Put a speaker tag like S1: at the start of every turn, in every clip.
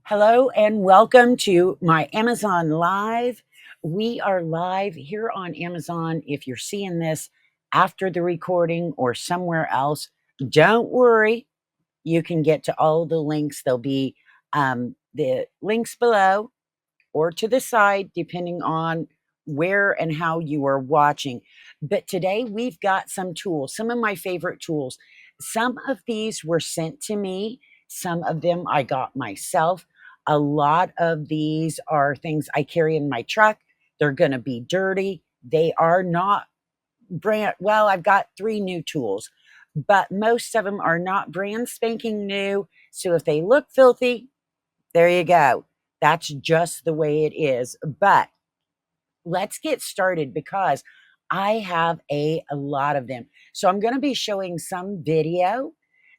S1: Hello and welcome to my Amazon Live. We are live here on Amazon. If you're seeing this after the recording or somewhere else, don't worry. You can get to all the links. There'll be the links below or to the side, depending on where and how you are watching. But today we've got some tools, some of my favorite tools. Some of these were sent to me, some of them I got myself. A lot of these are things I carry in my truck. They're going to be dirty. They are not brand, well, I've got 3 new tools, but most of them are not brand spanking new. So if they look filthy, there you go. That's just the way it is. But let's get started because I have a lot of them. So I'm going to be showing some video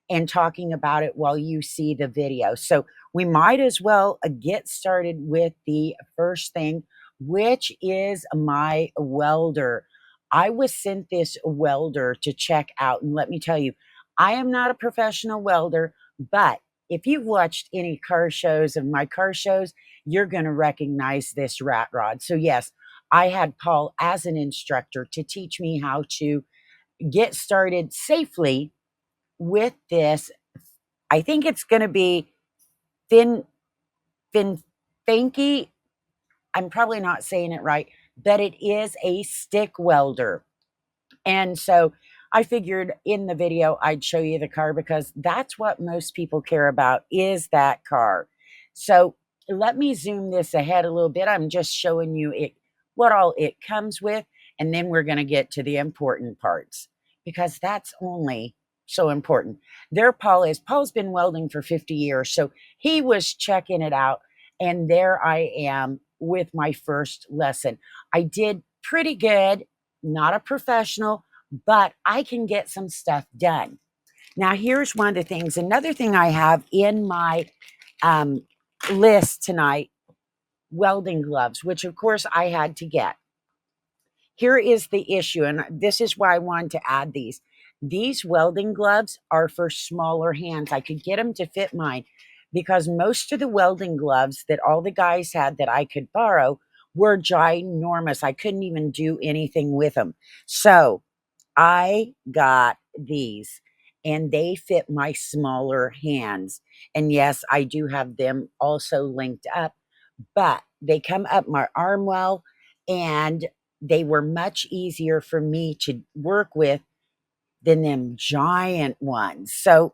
S1: and talking about it while you see the video. So we might as well get started with the first thing, which is my welder. I was sent this welder to check out, and let me tell you, I am not a professional welder, but if you've watched any car shows of my car shows, you're going to recognize this rat rod. So yes, I had Paul as an instructor to teach me how to get started safely with this. I think it's going to be fin fin finky. I'm probably not saying it right, but it is a stick welder. And so I figured in the video I'd show you the car because that's what most people care about, is that car. So let me zoom this ahead a little bit. I'm just showing you it, what all it comes with, and then we're going to get to the important parts because that's only so important. There Paul is. Paul's been welding for 50 years, so he was checking it out, and there I am with my first lesson. I did pretty good, not a professional, but I can get some stuff done. Now, here's one of the things. Another thing I have in my list tonight, welding gloves, which of course I had to get. Here is the issue, and this is why I wanted to add these. These welding gloves are for smaller hands. I could get them to fit mine because most of the welding gloves that all the guys had that I could borrow were ginormous. I couldn't even do anything with them. So I got these and they fit my smaller hands. And yes, I do have them also linked up, but they come up my arm well, and they were much easier for me to work with than them giant ones. So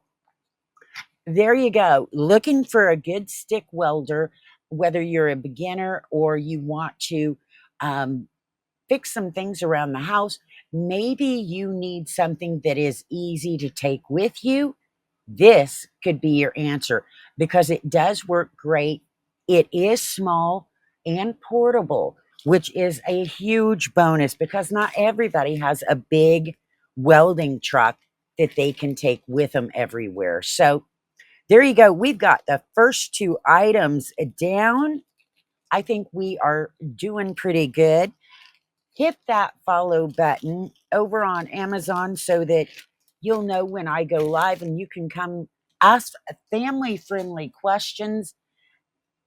S1: there you go. Looking for a good stick welder, whether you're a beginner or you want to fix some things around the house. Maybe you need something that is easy to take with you. This could be your answer because it does work great. It is small and portable, which is a huge bonus because not everybody has a big welding truck that they can take with them everywhere. So there you go. We've got the first 2 items down. I think we are doing pretty good. Hit that follow button over on Amazon so that you'll know when I go live, and you can come ask family-friendly questions.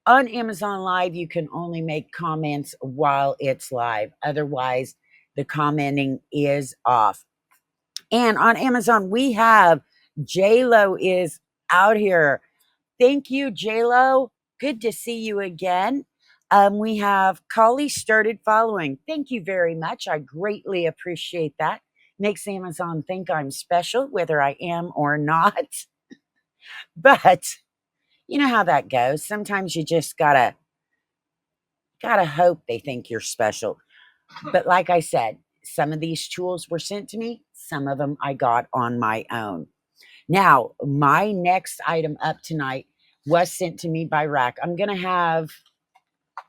S1: On Amazon Live, you can only make comments while it's live. Otherwise, the commenting is off. And on Amazon, we have J-Lo is out here. Thank you, J-Lo. Good to see you again. We have Collie started following. Thank you very much. I greatly appreciate that. Makes Amazon think I'm special, whether I am or not. But you know how that goes. Sometimes you just gotta hope they think you're special. But like I said, some of these tools were sent to me. Some of them I got on my own. Now, my next item up tonight was sent to me by RAK. I'm going to have,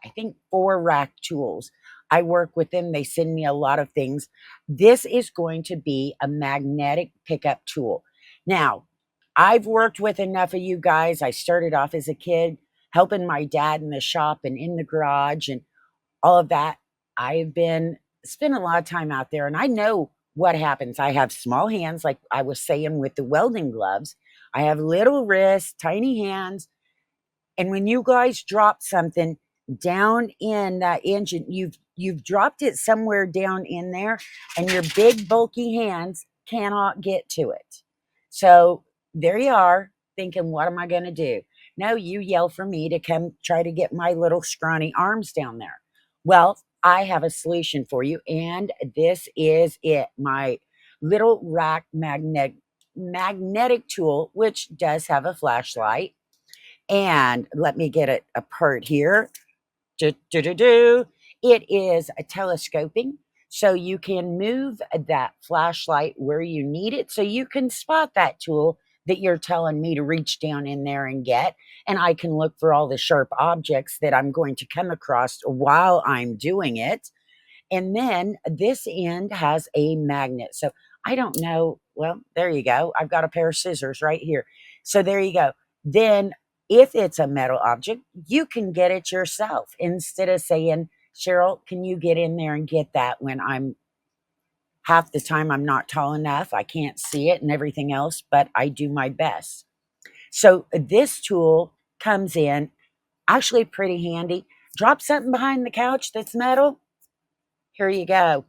S1: I think, 4 RAK tools. I work with them. They send me a lot of things. This is going to be a magnetic pickup tool. Now, I've worked with enough of you guys. I started off as a kid helping my dad in the shop and in the garage and all of that. I've been spent a lot of time out there, and I know what happens. I have small hands, like I was saying with the welding gloves. I have little wrists, tiny hands, And when you guys drop something down in that engine, you've dropped it somewhere down in there, and your big bulky hands cannot get to it. So there you are, thinking, what am I going to do? No, you yell for me to come try to get my little scrawny arms down there. Well, I have a solution for you, and this is it. My little RAK magnetic tool, which does have a flashlight. And let me get it apart here. It is a telescoping, so you can move that flashlight where you need it, so you can spot that tool that you're telling me to reach down in there and get. And I can look for all the sharp objects that I'm going to come across while I'm doing it. And then this end has a magnet. So I don't know. Well, there you go. I've got a pair of scissors right here. So there you go. Then if it's a metal object, you can get it yourself instead of saying, Cheryl, can you get in there and get that when I'm half the time I'm not tall enough. I can't see it and everything else, but I do my best. So this tool comes in actually pretty handy. Drop something behind the couch that's metal. Here you go.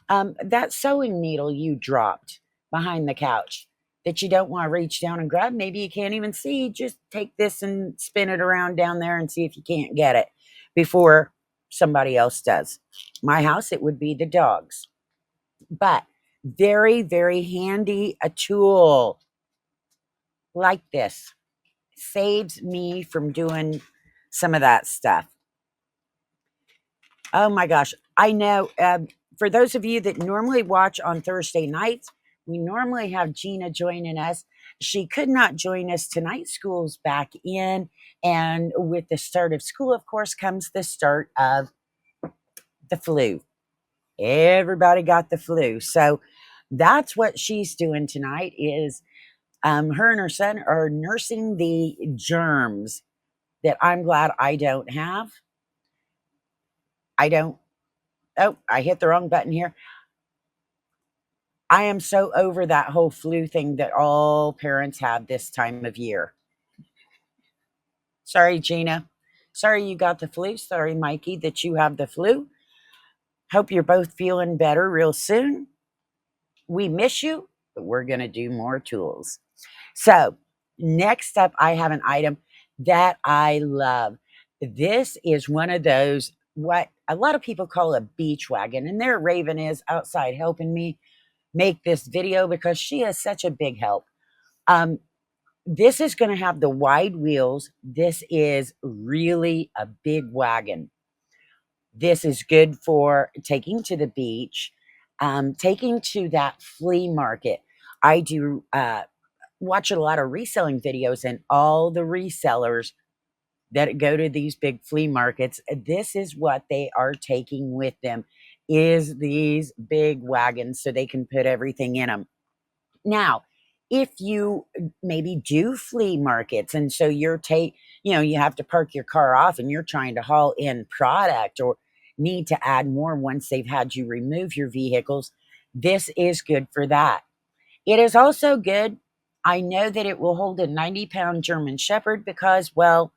S1: That sewing needle you dropped behind the couch that you don't want to reach down and grab, maybe you can't even see, just take this and spin it around down there and see if you can't get it before somebody else does. My house, it would be the dogs. But very, very handy a tool like this. Saves me from doing some of that stuff. Oh my gosh. I know. For those of you that normally watch on Thursday nights, we normally have Gina joining us. She could not join us tonight. School's back in. And with the start of school, of course, comes the start of the flu. Everybody got the flu. So that's what she's doing tonight is her and her son are nursing the germs that I'm glad I don't have. I don't. Oh, I hit the wrong button here. I am so over that whole flu thing that all parents have this time of year. Sorry, Gina. Sorry you got the flu. Sorry, Mikey, that you have the flu. Hope you're both feeling better real soon. We miss you, but we're going to do more tools. So, next up, I have an item that I love. This is one of those, what a lot of people call a beach wagon. And there Raven is outside helping me make this video because she is such a big help. This is going to have the wide wheels. This is really a big wagon. This is good for taking to the beach, taking to that flea market. I do watch a lot of reselling videos, and all the resellers that go to these big flea markets, this is what they are taking with them, is these big wagons so they can put everything in them. Now, if you maybe do flea markets and so you have to park your car off and you're trying to haul in product or need to add more once they've had you remove your vehicles, this is good for that. It is also good. I know that it will hold a 90-pound German Shepherd because, well,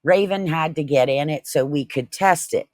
S1: Raven had to get in it so we could test it.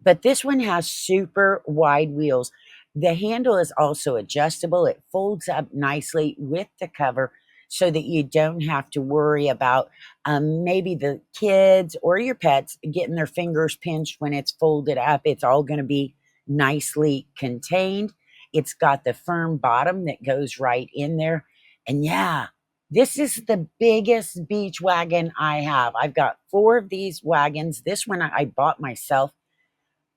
S1: But this one has super wide wheels. The handle is also adjustable. It folds up nicely with the cover so that you don't have to worry about maybe the kids or your pets getting their fingers pinched when it's folded up. It's all going to be nicely contained. It's got the firm bottom that goes right in there. And yeah, this is the biggest beach wagon I have. I've got 4 of these wagons. This one I bought myself,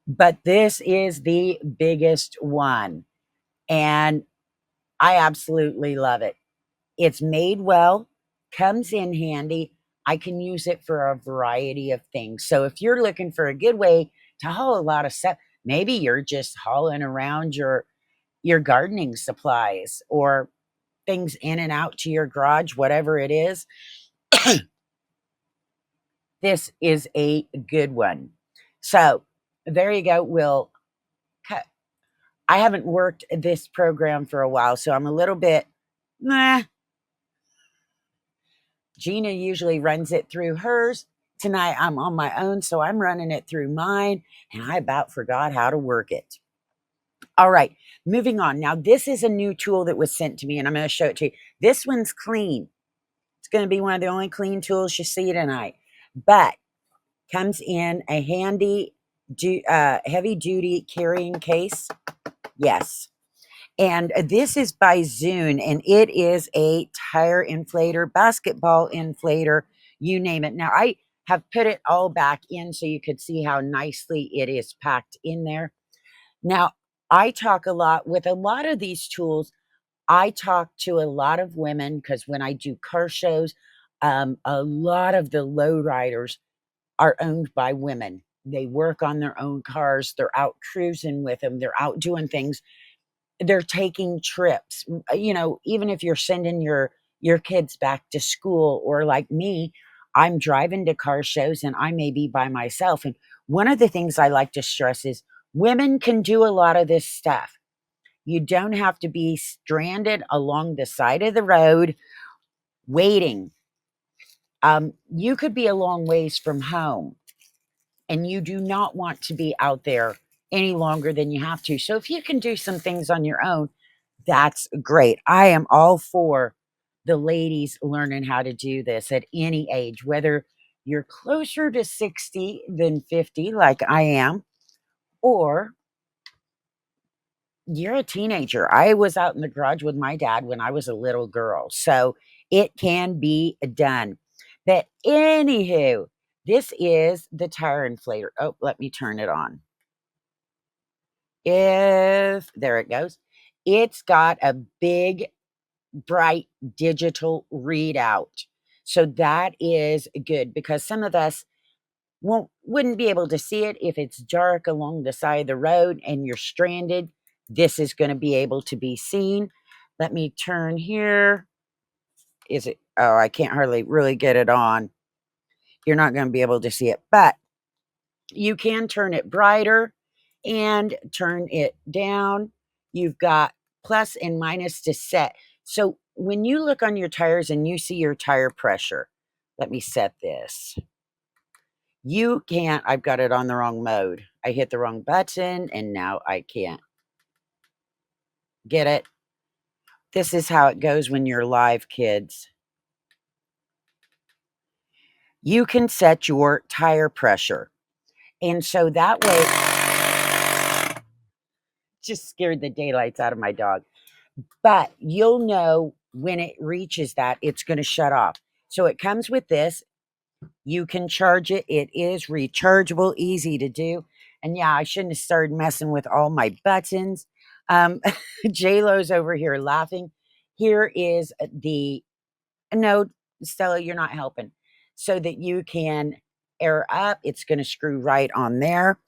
S1: but this is the biggest one. And I absolutely love it. It's made well, comes in handy. I can use it for a variety of things. So if you're looking for a good way to haul a lot of stuff, maybe you're just hauling around your gardening supplies or things in and out to your garage, whatever it is, this is a good one. So there you go. We'll cut. I haven't worked this program for a while, so I'm a little bit, meh. Gina usually runs it through hers. Tonight I'm on my own, so I'm running it through mine, and I about forgot how to work it. All right, moving on. Now, this is a new tool that was sent to me, and I'm going to show it to you. This one's clean. It's going to be one of the only clean tools you see tonight, but comes in a handy, heavy-duty carrying case. Yes. And this is by ZUNE, and it is a tire inflator, basketball inflator, you name it. Now, I have put it all back in so you could see how nicely it is packed in there. Now, I talk a lot with a lot of these tools. I talk to a lot of women because when I do car shows, a lot of the lowriders are owned by women. They work on their own cars. They're out cruising with them. They're out doing things. They're taking trips. You know, even if you're sending your kids back to school, or like me, I'm driving to car shows and I may be by myself. And one of the things I like to stress is women can do a lot of this stuff. You don't have to be stranded along the side of the road waiting. You could be a long ways from home and you do not want to be out there any longer than you have to. So if you can do some things on your own, that's great. I am all for the ladies learning how to do this at any age, whether you're closer to 60 than 50, like I am, or you're a teenager. I was out in the garage with my dad when I was a little girl, so it can be done. But anywho, this is the tire inflator. Oh, let me turn it on. If there it goes. It's got a big, bright digital readout. So that is good because some of us wouldn't be able to see it if it's dark along the side of the road and you're stranded. This is going to be able to be seen. Let me turn here. Is it? Oh, I can't hardly really get it on. You're not going to be able to see it, but you can turn it brighter and turn it down. You've got plus and minus to set. So when you look on your tires and you see your tire pressure, let me set this. You can't, I've got it on the wrong mode. I hit the wrong button and now I can't get it. This is how it goes when you're live, kids. You can set your tire pressure. And so that way, just scared the daylights out of my dog. But you'll know when it reaches that, it's going to shut off. So it comes with this. You can charge it. It is rechargeable, easy to do. And yeah, I shouldn't have started messing with all my buttons. J-Lo's over here laughing. Here is the, no, Stella, you're not helping. So that you can air up. It's going to screw right on there.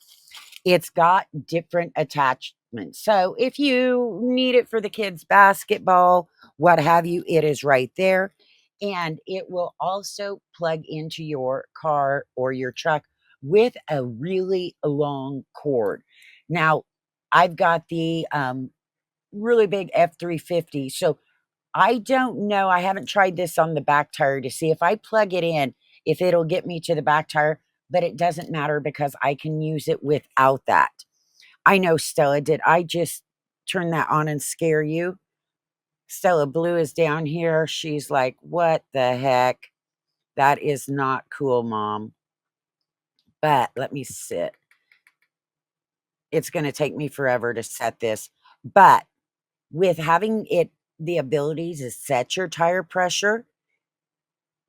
S1: It's got different attachments. So if you need it for the kids' basketball, what have you, it is right there. And it will also plug into your car or your truck with a really long cord. Now, I've got the really big F350. So I don't know. I haven't tried this on the back tire to see if I plug it in, if it'll get me to the back tire, but it doesn't matter because I can use it without that. I know, Stella, did I just turn that on and scare you? Stella Blue is down here. She's like, what the heck? That is not cool, Mom. But let me sit. It's going to take me forever to set this. But with having it, the ability to set your tire pressure,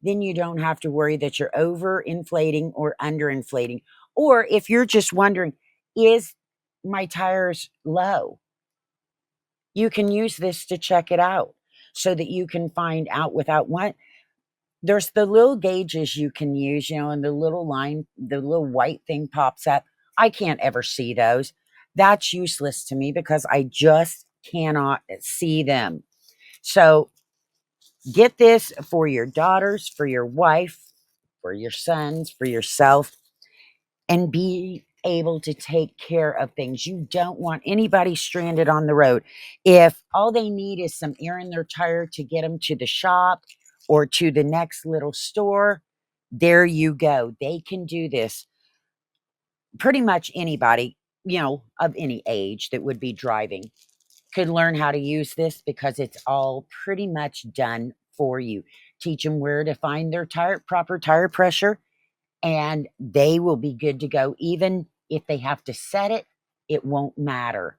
S1: then you don't have to worry that you're overinflating or underinflating. Or if you're just wondering, is my tires low? You can use this to check it out so that you can find out without what. There's the little gauges you can use, you know, and the little line, the little white thing pops up. I can't ever see those. That's useless to me because I just cannot see them. So get this for your daughters, for your wife, for your sons, for yourself, and be able to take care of things. You don't want anybody stranded on the road. If all they need is some air in their tire to get them to the shop or to the next little store, there you go. They can do this. Pretty much anybody, of any age that would be driving could learn how to use this because it's all pretty much done for you. Teach them where to find their proper tire pressure, and they will be good to go. Even if they have to set it, it won't matter.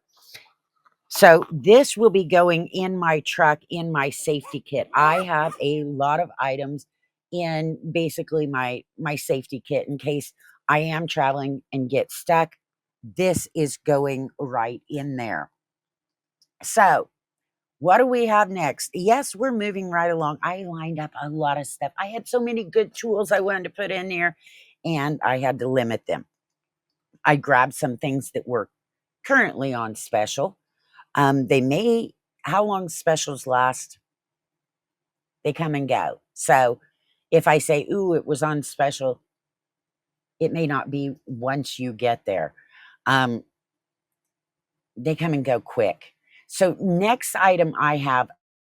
S1: So this will be going in my truck in my safety kit. I have a lot of items in basically my safety kit in case I am traveling and get stuck. This is going right in there. So what do we have next? Yes, we're moving right along. I lined up a lot of stuff. I had so many good tools I wanted to put in there, and I had to limit them. I grabbed some things that were currently on special. They may, how long specials last? They come and go. So if I say, ooh, it was on special, it may not be once you get there. They come and go quick. So next item I have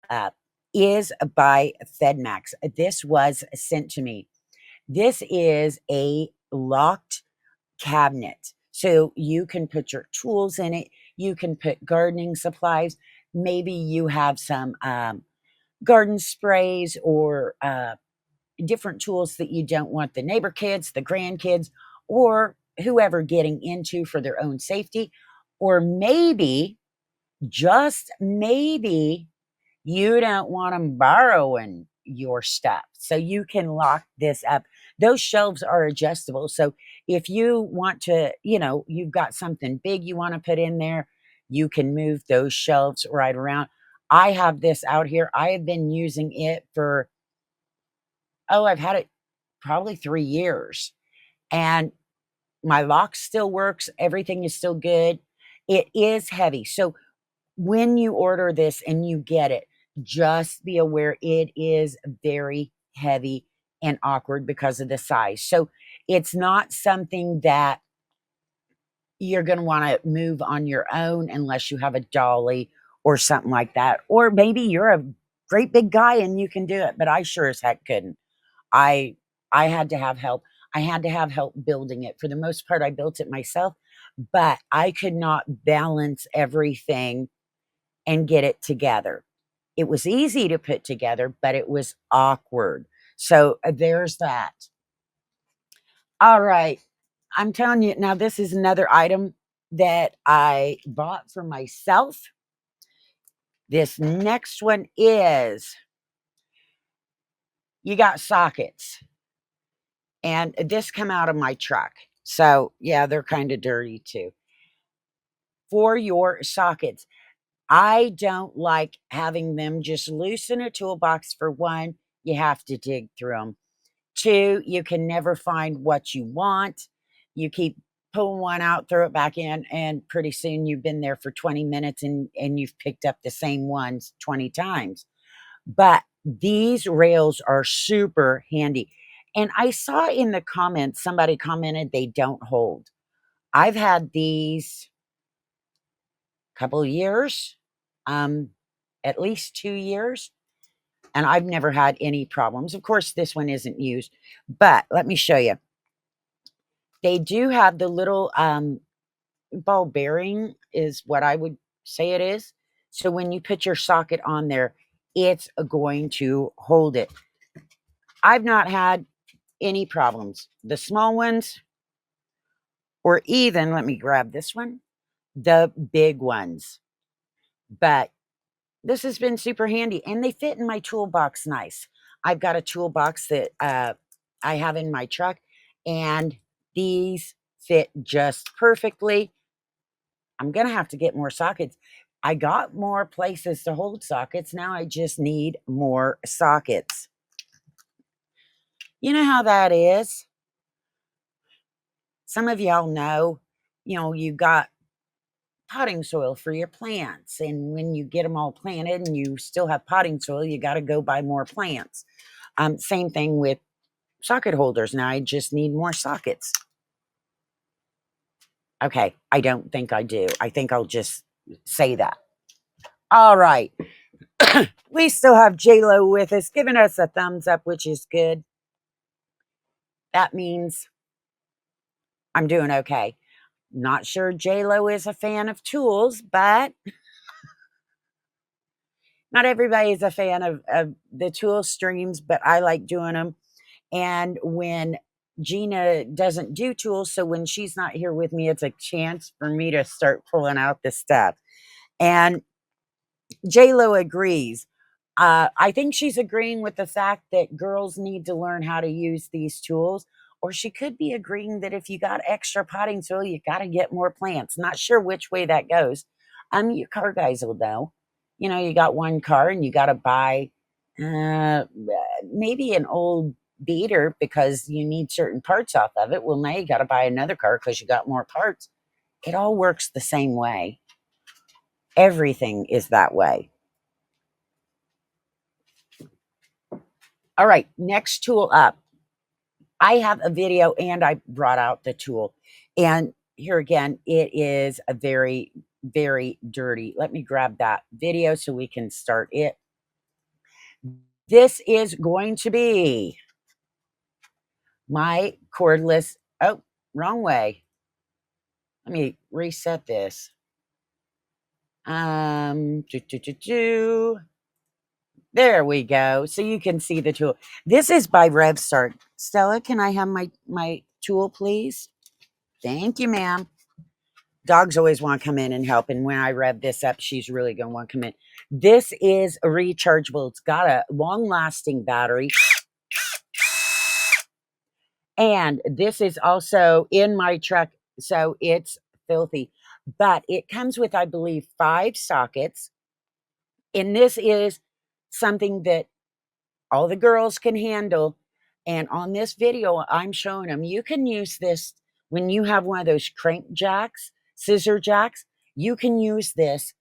S1: up is by Fedmax. This was sent to me. This is a locked cabinet. So you can put your tools in it. You can put gardening supplies. Maybe you have some garden sprays or different tools that you don't want the neighbor kids, the grandkids, or whoever getting into for their own safety. Or maybe, just maybe, you don't want them borrowing your stuff. So you can lock this up. Those shelves are adjustable. So if you want to, you've got something big you want to put in there, you can move those shelves right around. I have this out here. I have been using it for, I've had it probably 3 years. And my lock still works. Everything is still good. It is heavy. So when you order this and you get it, just be aware it is very heavy and awkward because of the size. So it's not something that you're going to want to move on your own unless you have a dolly or something like that. Or maybe you're a great big guy and you can do it, but I sure as heck couldn't. I I had to have help. I had to have help building it. For the most part, I built it myself, but I could not balance everything and get it together. It was easy to put together, but it was awkward. So there's that. All right. I'm telling you now, this is another item that I bought for myself. This next one is, you got sockets, and this come out of my truck. So yeah, they're kind of dirty too. For your sockets, I don't like having them just loose in a toolbox. For one, you have to dig through them. Two, you can never find what you want. You keep pulling one out, throw it back in, and pretty soon you've been there for 20 minutes and you've picked up the same ones 20 times. But these rails are super handy. And I saw in the comments, somebody commented they don't hold. I've had these couple of years, at least 2 years, and I've never had any problems. Of course, this one isn't used, but let me show you. They do have the little ball bearing is what I would say it is. So when you put your socket on there, it's going to hold it. I've not had any problems. The small ones, or even, let me grab this one, the big ones. But this has been super handy, and they fit in my toolbox nice. I've got a toolbox that I have in my truck, and these fit just perfectly. I'm going to have to get more sockets. I got more places to hold sockets. Now I just need more sockets. You know how that is? Some of y'all know, you got potting soil for your plants. And when you get them all planted and you still have potting soil, you got to go buy more plants. Same thing with socket holders. Now I just need more sockets. Okay, I don't think I do. I think I'll just say that. All right. We still have J-Lo with us, giving us a thumbs up, which is good. That means I'm doing okay. Not sure J-Lo is a fan of tools, but not everybody is a fan of the tool streams, but I like doing them. And when Gina doesn't do tools, so when she's not here with me, it's a chance for me to start pulling out the stuff. And J-Lo agrees. I think she's agreeing with the fact that girls need to learn how to use these tools, or she could be agreeing that if you got extra potting soil, you got to get more plants. Not sure which way that goes. You car guys will know. You know, you got one car and you got to buy maybe an old beater because you need certain parts off of it. Well, now you got to buy another car because you got more parts. It all works the same way. Everything is that way. All right, next tool up. I have a video and I brought out the tool. And here again, it is a very, very dirty. Let me grab that video so we can start it. This is going to be my cordless. Oh, wrong way. Let me reset this. There we go. So you can see the tool. This is by Revvstark. Stella, can I have my tool, please? Thank you, ma'am. Dogs always want to come in and help. And when I rev this up, she's really going to want to come in. This is a rechargeable. It's got a long-lasting battery. And this is also in my truck, so it's filthy. But it comes with, I believe, 5 sockets. And this is something that all the girls can handle. And on this video, I'm showing them you can use this when you have one of those crank jacks, scissor jacks. You can use this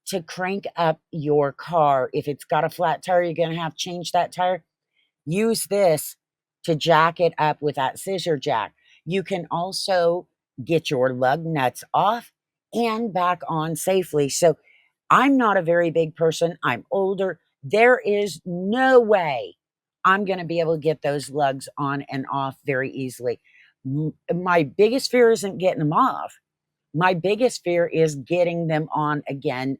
S1: to crank up your car. If it's got a flat tire, you're going to have to change that tire. Use this to jack it up with that scissor jack. You can also get your lug nuts off and back on safely. So I'm not a very big person. I'm older. There is no way I'm going to be able to get those lugs on and off very easily. My biggest fear isn't getting them off. My biggest fear is getting them on again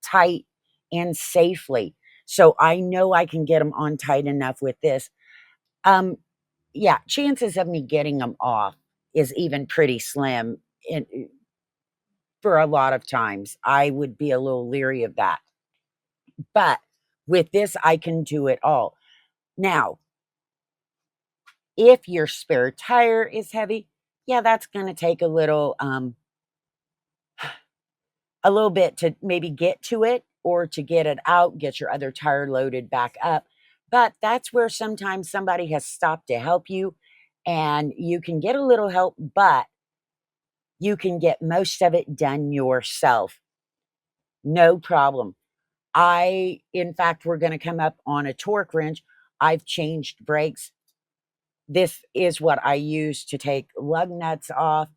S1: tight and safely. So I know I can get them on tight enough with this. Yeah, chances of me getting them off is even pretty slim. For a lot of times, I would be a little leery of that. But with this, I can do it all. Now, if your spare tire is heavy, yeah, that's going to take a little bit to maybe get to it or to get it out, get your other tire loaded back up. But that's where sometimes somebody has stopped to help you and you can get a little help, but you can get most of it done yourself. No problem. In fact, we're going to come up on a torque wrench. I've changed brakes. This is what I use to take lug nuts off.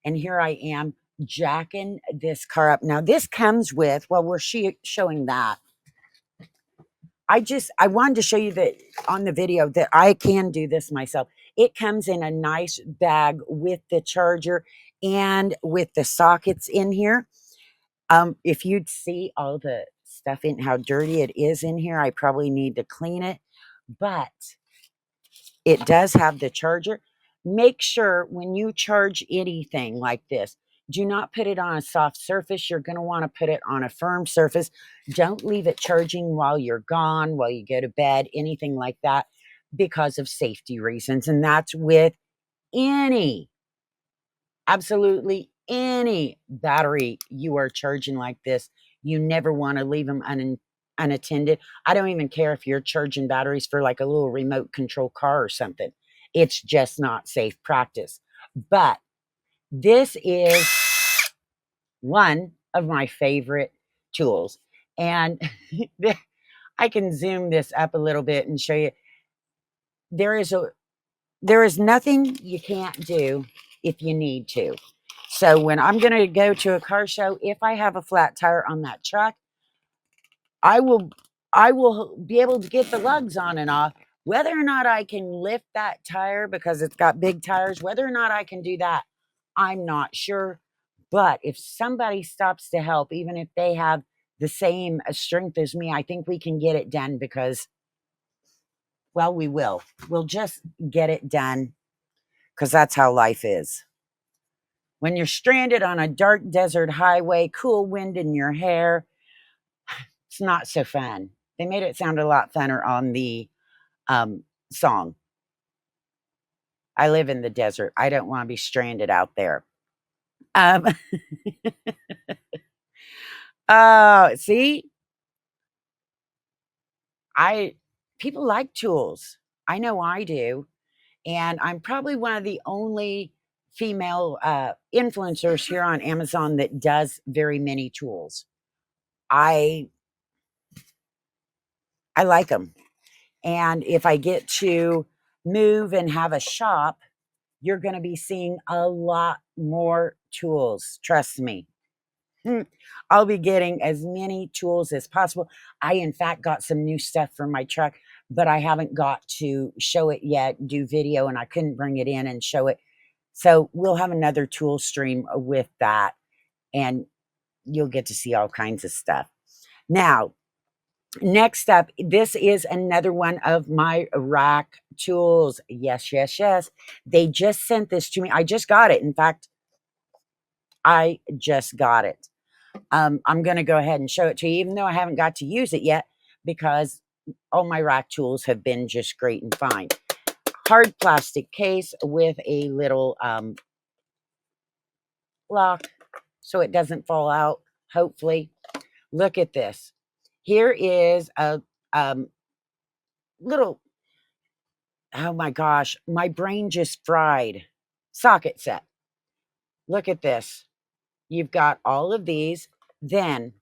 S1: And here I am jacking this car up. Now, this comes with, well, we're showing that. I wanted to show you that on the video that I can do this myself. It comes in a nice bag with the charger and with the sockets in here. If you'd see all the stuff in how dirty it is in here, I probably need to clean it. But it does have the charger. Make sure when you charge anything like this, do not put it on a soft surface. You're going to want to put it on a firm surface. Don't leave it charging while you're gone, while you go to bed, anything like that, because of safety reasons. And that's with absolutely any battery you are charging like this. You never want to leave them unattended. I don't even care if you're charging batteries for like a little remote control car or something. It's just not safe practice. But this is one of my favorite tools. And I can zoom this up a little bit and show you. There is nothing you can't do if you need to. So when I'm going to go to a car show, if I have a flat tire on that truck, I will I will be able to get the lugs on and off. Whether or not I can lift that tire because it's got big tires, whether or not I can do that, I'm not sure. But if somebody stops to help, even if they have the same strength as me, I think we can get it done because, well, we will. We'll just get it done because that's how life is. When you're stranded on a dark desert highway, cool wind in your hair, it's not so fun. They made it sound a lot funner on the song. I live in the desert. I don't want to be stranded out there. Um, oh, see, people like tools. I know I do, and I'm probably one of the only female influencers here on Amazon that does very many tools. I I like them, and if I get to move and have a shop, you're going to be seeing a lot more tools. Trust me. I'll be getting as many tools as possible. I, in fact, got some new stuff for my truck, but I haven't got to show it yet, do video, and I couldn't bring it in and show it. So we'll have another tool stream with that, and you'll get to see all kinds of stuff. Now, next up, this is another one of my RAK tools. Yes, yes, yes. They just sent this to me. I just got it. In fact, I just got it. I'm going to go ahead and show it to you, even though I haven't got to use it yet, because all my RAK tools have been just great and fine. Hard plastic case with a little lock so it doesn't fall out, hopefully. Look at this. Here is a little, oh my gosh, my brain just fried, socket set. Look at this. You've got all of these. Then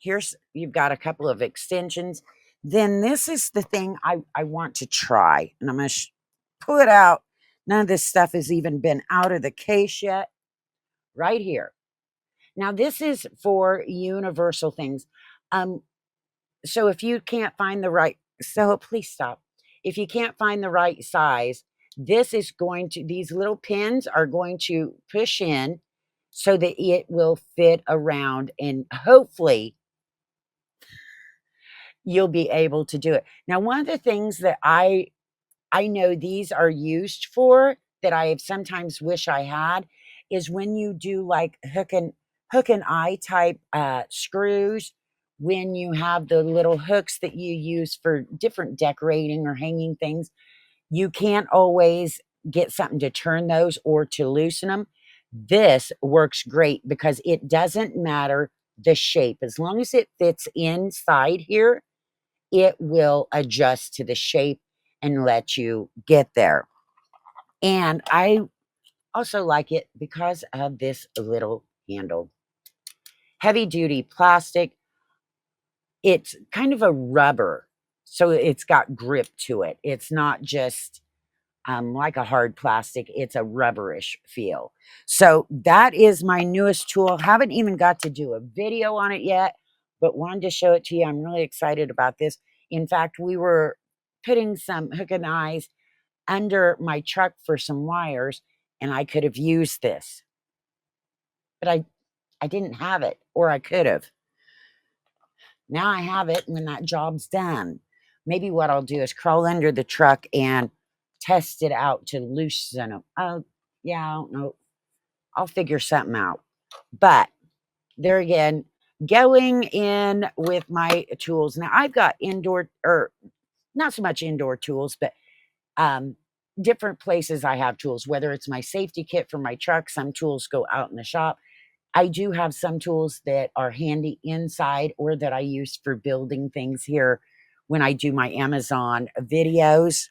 S1: you've got a couple of extensions. Then this is the thing I want to try. And I'm going to pull it out. None of this stuff has even been out of the case yet. Right here. Now, this is for universal things. So if you can't find the right, so please stop. If you can't find the right size, these little pins are going to push in so that it will fit around, and hopefully you'll be able to do it. Now, one of the things that I know these are used for that I have sometimes wish I had is when you do like hook and eye type screws, when you have the little hooks that you use for different decorating or hanging things, you can't always get something to turn those or to loosen them. This works great because it doesn't matter the shape. As long as it fits inside here, it will adjust to the shape and let you get there. And I also like it because of this little handle. Heavy duty plastic. It's kind of a rubber, so it's got grip to it. It's not just like a hard plastic. It's a rubberish feel. So that is my newest tool. Haven't even got to do a video on it yet, but wanted to show it to you. I'm really excited about this. In fact, we were putting some hook and eyes under my truck for some wires, and I could have used this, but I didn't have it, or I could have. Now I have it when that job's done. Maybe what I'll do is crawl under the truck and test it out to loosen them. Oh, yeah, I don't know. I'll figure something out. But there again, going in with my tools. Now I've got indoor, or not so much indoor tools, but different places I have tools, whether it's my safety kit for my truck. Some tools go out in the shop. I do have some tools that are handy inside or that I use for building things here when I do my Amazon videos.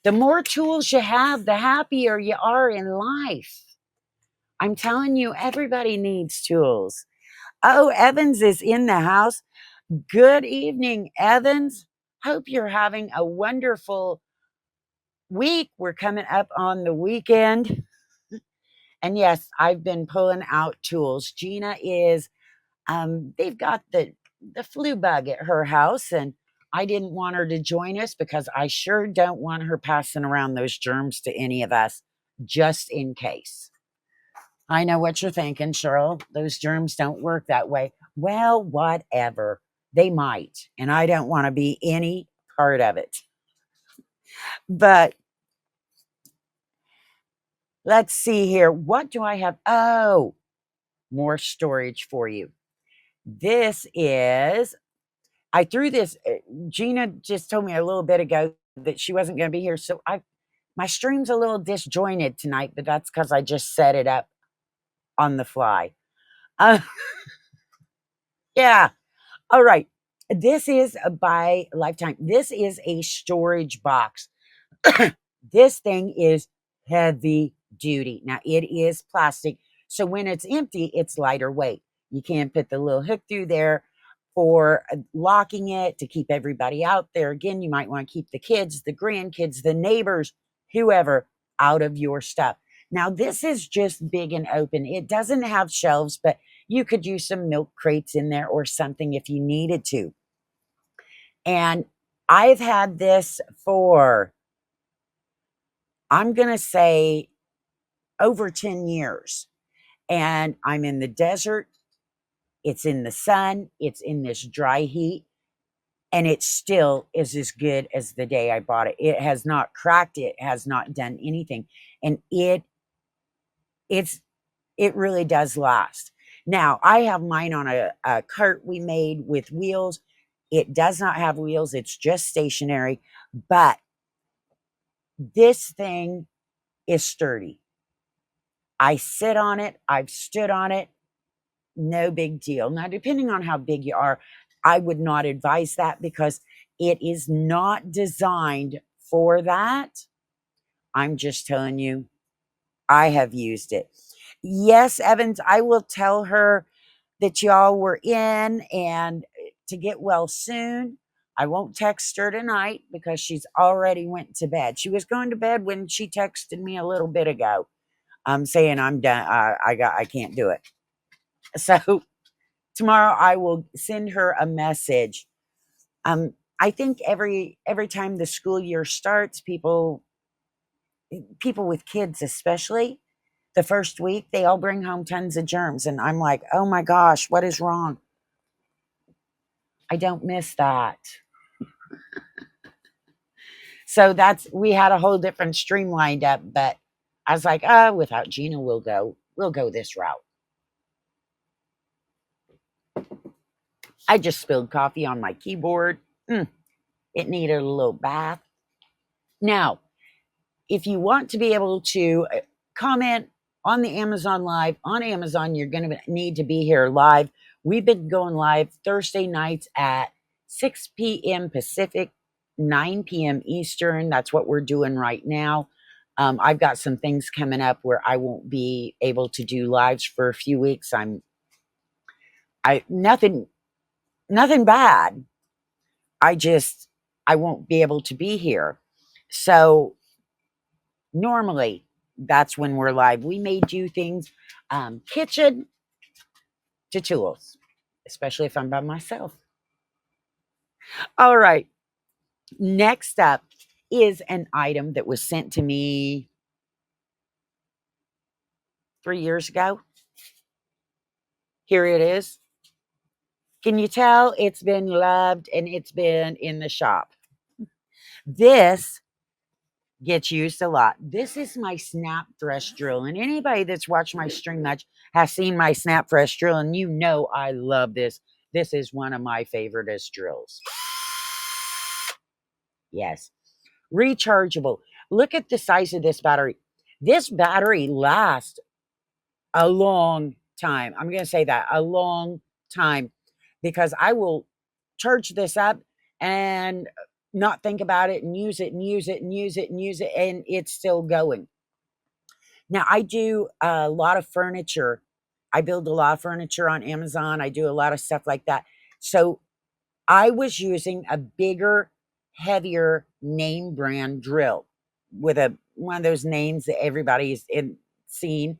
S1: The more tools you have, the happier you are in life. I'm telling you, everybody needs tools. Oh, Evans is in the house. Good evening, Evans. Hope you're having a wonderful week. We're coming up on the weekend. And yes, I've been pulling out tools. Gina is, they've got the the flu bug at her house, and I didn't want her to join us because I sure don't want her passing around those germs to any of us, just in case. I know what you're thinking, Cheryl. Those germs don't work that way. Well, whatever. They might, and I don't want to be any part of it. But let's see here. What do I have? Oh, more storage for you. This is, I threw this, Gina just told me a little bit ago that she wasn't going to be here. So my stream's a little disjointed tonight, but that's because I just set it up on the fly. Uh, yeah. All right. This is by Lifetime. This is a storage box. This thing is heavy duty. Now, it is plastic. So when it's empty, it's lighter weight. You can put the little hook through there for locking it to keep everybody out there. Again, you might want to keep the kids, the grandkids, the neighbors, whoever out of your stuff. Now, this is just big and open. It doesn't have shelves, but you could use some milk crates in there or something if you needed to. And I've had this for, I'm going to say, over 10 years. And I'm in the desert. It's in the sun. It's in this dry heat. And it still is as good as the day I bought it. It has not cracked. It has not done anything. And it really does last. Now, I have mine on a cart we made with wheels. It does not have wheels. It's just stationary. But this thing is sturdy. I sit on it. I've stood on it. No big deal. Now, depending on how big you are, I would not advise that because it is not designed for that. I'm just telling you, I have used it. Yes, Evans, I will tell her that y'all were in and to get well soon. I won't text her tonight because she's already went to bed. She was going to bed when she texted me a little bit ago. I'm saying I'm done. I can't do it. So tomorrow I will send her a message. I think every time the school year starts, people with kids especially, the first week they all bring home tons of germs, and I'm like, oh my gosh, what is wrong? I don't miss that. So we had a whole different stream lined up, but I was like, without Gina, we'll go this route. I just spilled coffee on my keyboard. It needed a little bath. Now, if you want to be able to comment on the Amazon Live, on Amazon, you're going to need to be here live. We've been going live Thursday nights at 6 p.m. Pacific, 9 p.m. Eastern. That's what we're doing right now. I've got some things coming up where I won't be able to do lives for a few weeks. Nothing bad. I won't be able to be here. So normally that's when we're live. We may do things, kitchen to tools, especially if I'm by myself. All right. Next up is an item that was sent to me 3 years ago. Here it is. Can you tell it's been loved and it's been in the shop? This gets used a lot. This is my SnapFresh drill. And anybody that's watched my stream much has seen my SnapFresh drill. And you know I love this. This is one of my favoriteest drills. Yes. Rechargeable. Look at the size of this battery. This battery lasts a long time. I'm going to say that, a long time, because I will charge this up and not think about it and use it and use it and use it and use it, and it's still going. Now, I do a lot of furniture. I build a lot of furniture on Amazon. I do a lot of stuff like that. So I was using a bigger, heavier name brand drill with one of those names that everybody's seen.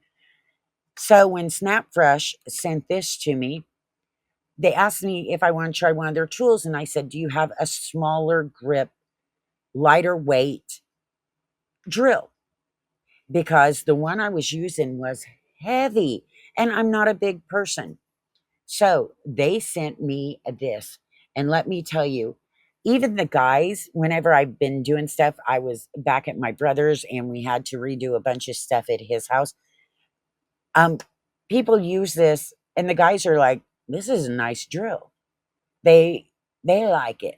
S1: So when SnapFresh sent this to me, they asked me if I want to try one of their tools, and I said, do you have a smaller grip, lighter weight drill? Because the one I was using was heavy, and I'm not a big person. So they sent me this. And let me tell you, even the guys, whenever I've been doing stuff, I was back at my brother's and we had to redo a bunch of stuff at his house. Um, People use this, and the guys are like, this is a nice drill. They they like it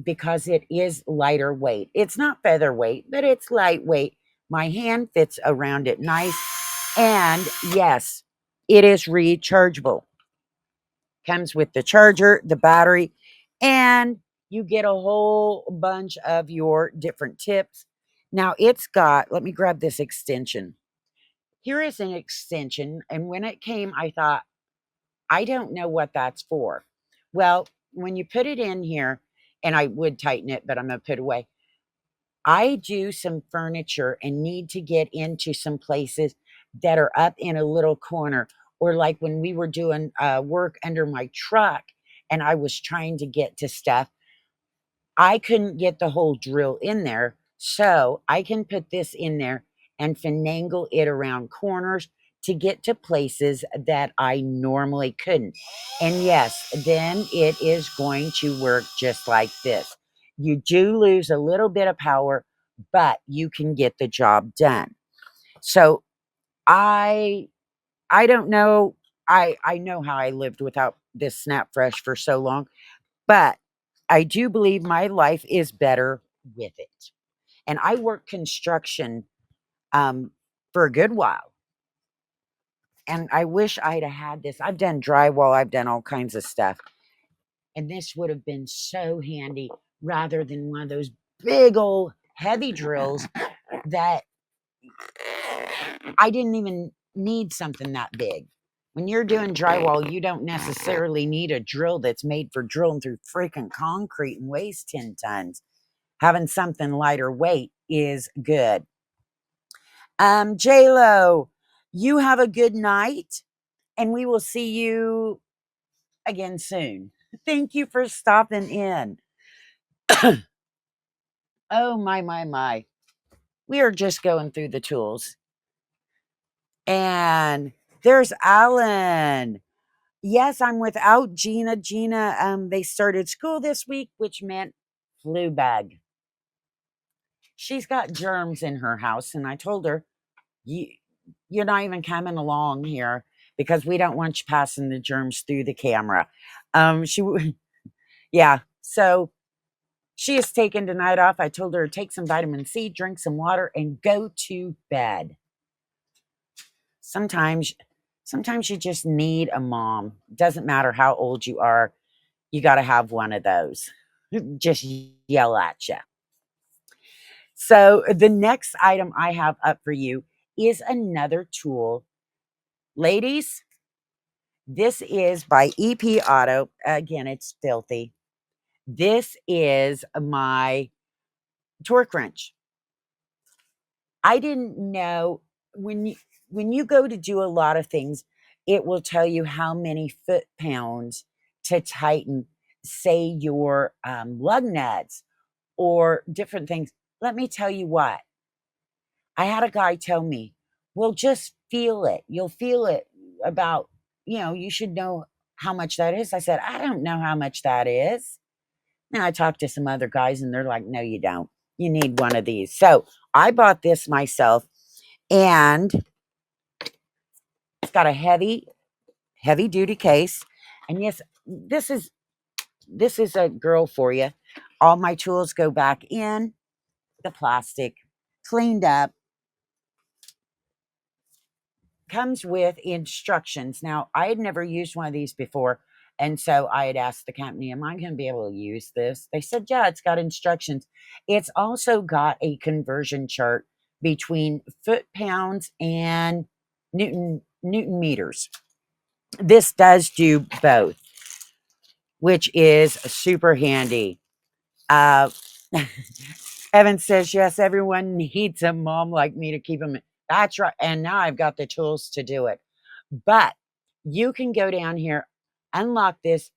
S1: because it is lighter weight. It's not featherweight, but it's lightweight. My hand fits around it nice. And yes, it is rechargeable. Comes with the charger, the battery, and you get a whole bunch of your different tips. Now it's got, let me grab this extension. Here is an extension. And when it came, I thought, I don't know what that's for. Well, when you put it in here, and I would tighten it, but I'm going to put it away. I do some furniture and need to get into some places that are up in a little corner, or like when we were doing work under my truck and I was trying to get to stuff, I couldn't get the whole drill in there. So I can put this in there and finagle it around corners to get to places that I normally couldn't. And yes, then it is going to work just like this. You do lose a little bit of power, but you can get the job done. So I I don't know. I know how I lived without this SnapFresh for so long, but I do believe my life is better with it. And I worked construction um, for a good while. And I wish I'd have had this. I've done drywall, I've done all kinds of stuff. And this would have been so handy rather than one of those big old heavy drills that I didn't even need something that big. When you're doing drywall, you don't necessarily need a drill that's made for drilling through freaking concrete and weighs 10 tons. Having something lighter weight is good. J-Lo, you have a good night, and we will see you again soon. Thank you for stopping in. Oh, my. We are just going through the tools. And there's Alan. Yes, I'm without Gina. Gina, they started school this week, which meant flu bug. She's got germs in her house, and I told her, you're not even coming along here because we don't want you passing the germs through the camera. Yeah. So she is taking tonight off. I told her to take some vitamin C, drink some water, and go to bed. Sometimes, sometimes you just need a mom. Doesn't matter how old you are. You got to have one of those. Just yell at you. So the next item I have up for you is another tool. Ladies, this is by EPAuto. Again, it's filthy. This is my torque wrench. I didn't know when you go to do a lot of things, it will tell you how many foot-pounds to tighten, say, your lug nuts or different things. Let me tell you what. I had a guy tell me, "Well, just feel it. You'll feel it about, you should know how much that is." I said, "I don't know how much that is." And I talked to some other guys and they're like, "No, you don't. You need one of these." So I bought this myself, and it's got a heavy duty case. And yes, this is a girl for you. All my tools go back in the plastic, cleaned up, comes with instructions. Now, I had never used one of these before, and so I had asked the company, "Am I going to be able to use this?" They said, "Yeah, it's got instructions." It's also got a conversion chart between foot pounds and Newton meters. This does do both, which is super handy. Uh, Evan says, "Yes, everyone needs a mom like me to keep them." That's right. And now I've got the tools to do it. But you can go down here. unlock this,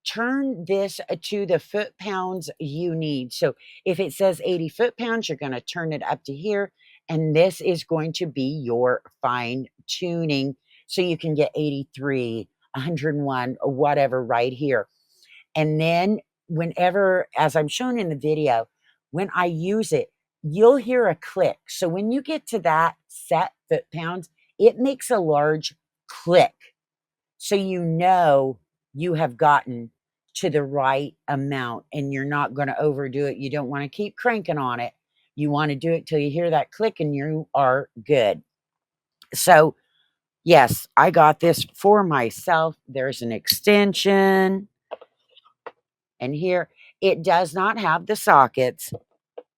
S1: turn this to the foot-pounds you need. So if it says 80 foot-pounds, you're going to turn it up to here, and this is going to be your fine tuning, so you can get 83, 101, or whatever right here. And then whenever, as I'm showing in the video, when I use it, you'll hear a click. So when you get to that set foot-pounds, it makes a large click. So you know you have gotten to the right amount and you're not going to overdo it. You don't want to keep cranking on it. You want to do it till you hear that click and you are good. So yes, I got this for myself. There's an extension. And here, it does not have the sockets.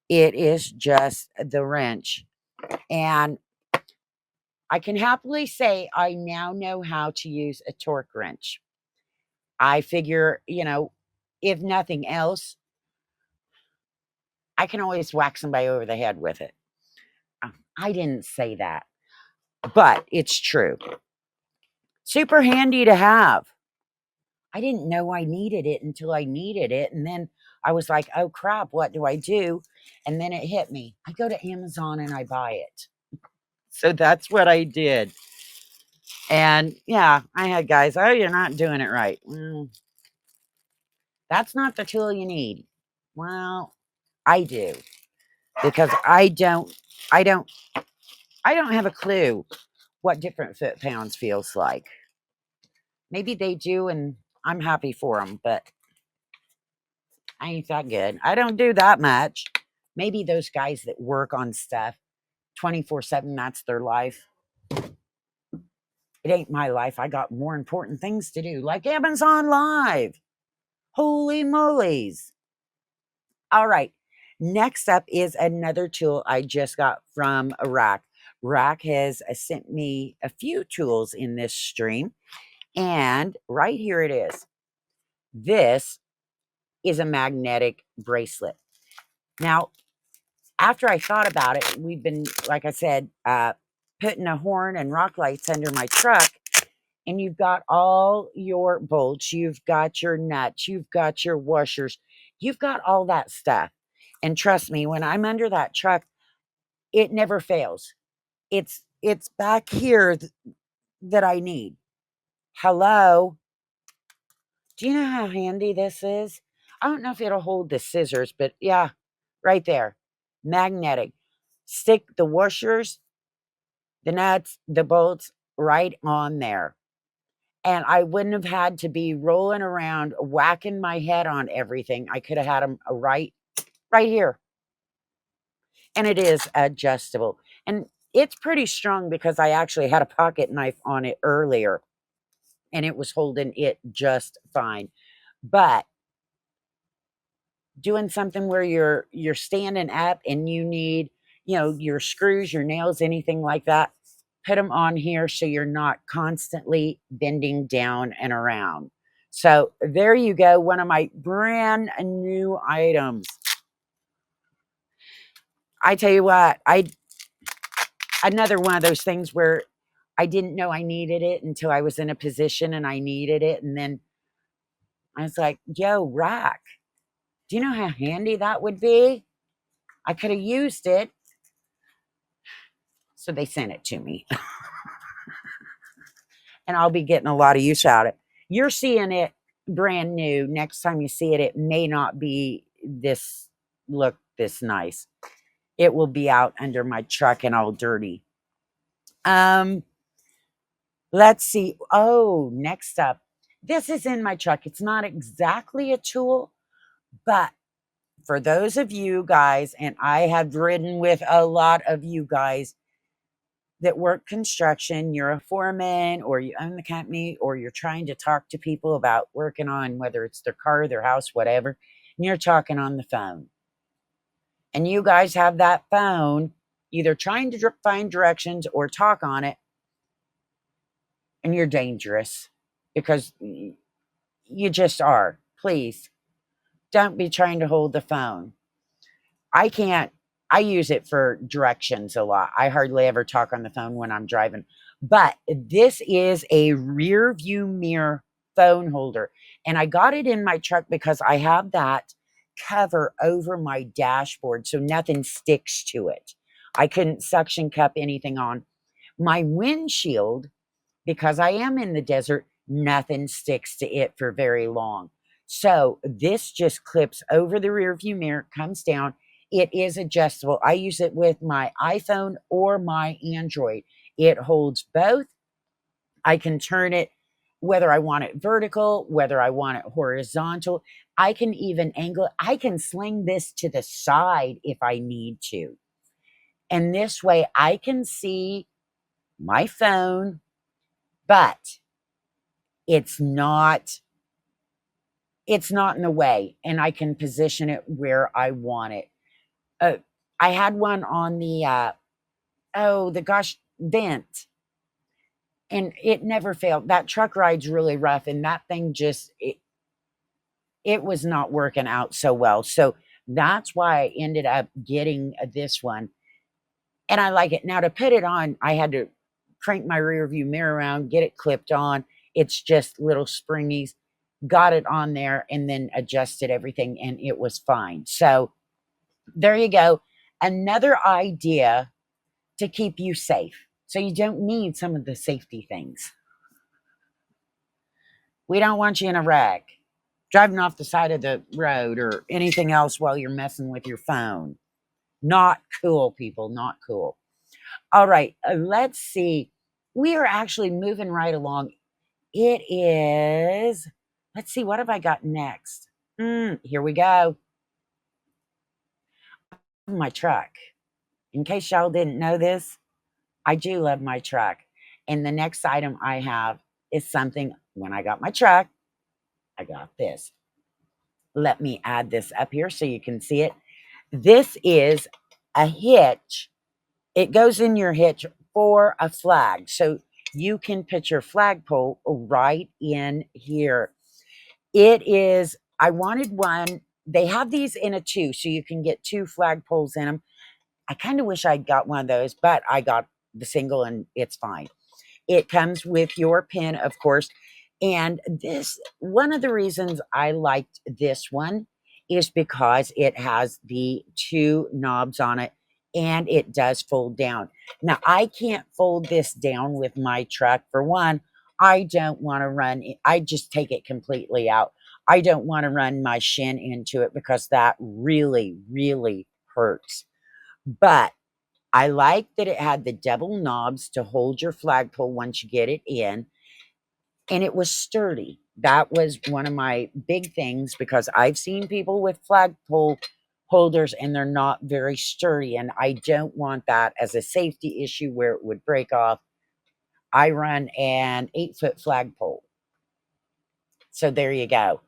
S1: It is just the wrench. And I can happily say I now know how to use a torque wrench. I figure, if nothing else, I can always whack somebody over the head with it. I didn't say that, but it's true. Super handy to have. I didn't know I needed it until I needed it. And then I was like, oh crap, what do I do? And then it hit me. I go to Amazon and I buy it. So that's what I did. And yeah, I had guys, oh, you're not doing it right. Well, that's not the tool you need. Well, I do, because I don't have a clue what different foot-pounds feels like. Maybe they do, and I'm happy for them, but I ain't that good. I don't do that much. Maybe those guys that work on stuff 24/7, that's their life. It ain't my life. I got more important things to do, like Amazon Live. Holy moly's. All right. Next up is another tool I just got from RAK. RAK has sent me a few tools in this stream. And right here it is. This is a magnetic bracelet. Now, after I thought about it, we've been, like I said, putting a horn and rock lights under my truck. And you've got all your bolts, you've got your nuts, you've got your washers, you've got all that stuff. And trust me, when I'm under that truck, it never fails. It's back here that I need. Hello? Do you know how handy this is? I don't know if it'll hold the scissors, but yeah, right there. Magnetic. Stick the washers, the nuts, the bolts right on there. And I wouldn't have had to be rolling around, whacking my head on everything. I could have had them right here. And it is adjustable. And it's pretty strong because I actually had a pocket knife on it earlier. And it was holding it just fine. But doing something where you're standing up and you need, your screws, your nails, anything like that, put them on here so you're not constantly bending down and around. So there you go, one of my brand new items. I tell you what, another one of those things where I didn't know I needed it until I was in a position and I needed it. And then I was like, yo, RAK, do you know how handy that would be? I could have used it. So they sent it to me. And I'll be getting a lot of use out of it. You're seeing it brand new. Next time you see it, it may not be this nice. It will be out under my truck and all dirty. Let's see. Oh, next up. This is in my truck. It's not exactly a tool, but for those of you guys, and I have ridden with a lot of you guys that work construction, you're a foreman or you own the company or you're trying to talk to people about working on whether it's their car, their house, whatever, and you're talking on the phone. And you guys have that phone either trying to find directions or talk on it, and you're dangerous because you just are. Please don't be trying to hold the phone. I use it for directions a lot. I hardly ever talk on the phone when I'm driving. But this is a rear view mirror phone holder. And I got it in my truck because I have that cover over my dashboard so nothing sticks to it. I couldn't suction cup anything on. My windshield, because I am in the desert, nothing sticks to it for very long. So this just clips over the rear view mirror, comes down. It is adjustable. I use it with my iPhone or my Android. It holds both. I can turn it whether I want it vertical, whether I want it horizontal. I can even angle it. I can sling this to the side if I need to. And this way I can see my phone, but it's not in the way, and I can position it where I want it. I had one on the the gosh vent, and it never failed. That truck ride's really rough, and that thing just it was not working out so well. So that's why I ended up getting this one, and I like it. Now to put it on, I had to crank my rear view mirror around, get it clipped on. It's just little springies. Got it on there and then adjusted everything, and it was fine. So there you go. Another idea to keep you safe. So you don't need some of the safety things. We don't want you in a wreck, driving off the side of the road or anything else while you're messing with your phone. Not cool, people, not cool. All right, let's see. We are actually moving right along. It is, let's see, what have I got next? Here we go. My truck. In case y'all didn't know this, I do love my truck. And the next item I have is something, when I got my truck, I got this. Let me add this up here so you can see it. This is a hitch. It goes in your hitch for a flag. So you can put your flagpole right in here. It is, I wanted one. They have these in a 2, so you can get 2 flagpoles in them. I kind of wish I'd got one of those, but I got the single and it's fine. It comes with your pin, of course. And this, one of the reasons I liked this one is because it has the 2 knobs on it and it does fold down. Now, I can't fold this down with my truck. For one, I don't want to run, I just take it completely out. I don't want to run my shin into it because that really, really hurts. But I like that it had the double knobs to hold your flagpole once you get it in, and it was sturdy. That was one of my big things because I've seen people with flagpole holders and they're not very sturdy, and I don't want that as a safety issue where it would break off. I run an 8-foot flagpole. So there you go.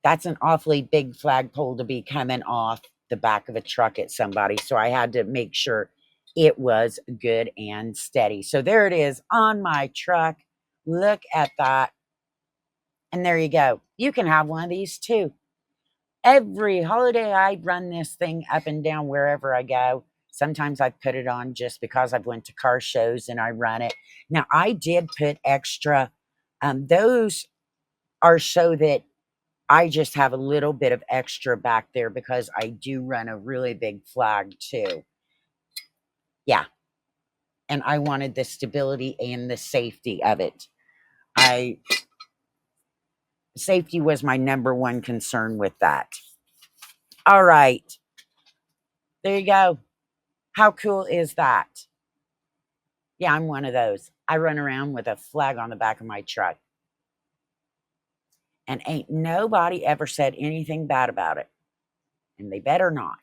S1: That's an awfully big flagpole to be coming off the back of a truck at somebody. So I had to make sure it was good and steady. So there it is on my truck. Look at that. And there you go. You can have one of these too. Every holiday I run this thing up and down wherever I go. Sometimes I put it on just because I've went to car shows and I run it. Now I did put extra, those are so that I just have a little bit of extra back there because I do run a really big flag too. Yeah. And I wanted the stability and the safety of it. Safety was my number one concern with that. All right. There you go. How cool is that? Yeah, I'm one of those. I run around with a flag on the back of my truck. And ain't nobody ever said anything bad about it. And they better not.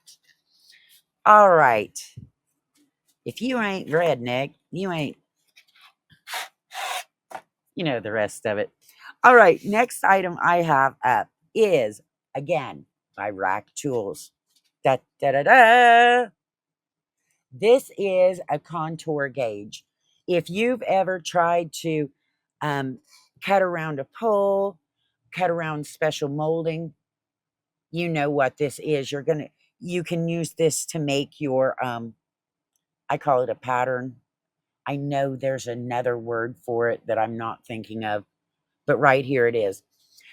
S1: All right. If you ain't redneck, you ain't, you know the rest of it. All right, next item I have up is, again, by RAK Tools. Da, da, da, da. This is a contour gauge. If you've ever tried to cut around a pole, cut around special molding, you know what this is. You can use this to make your, I call it a pattern. I know there's another word for it that I'm not thinking of. but right here it is.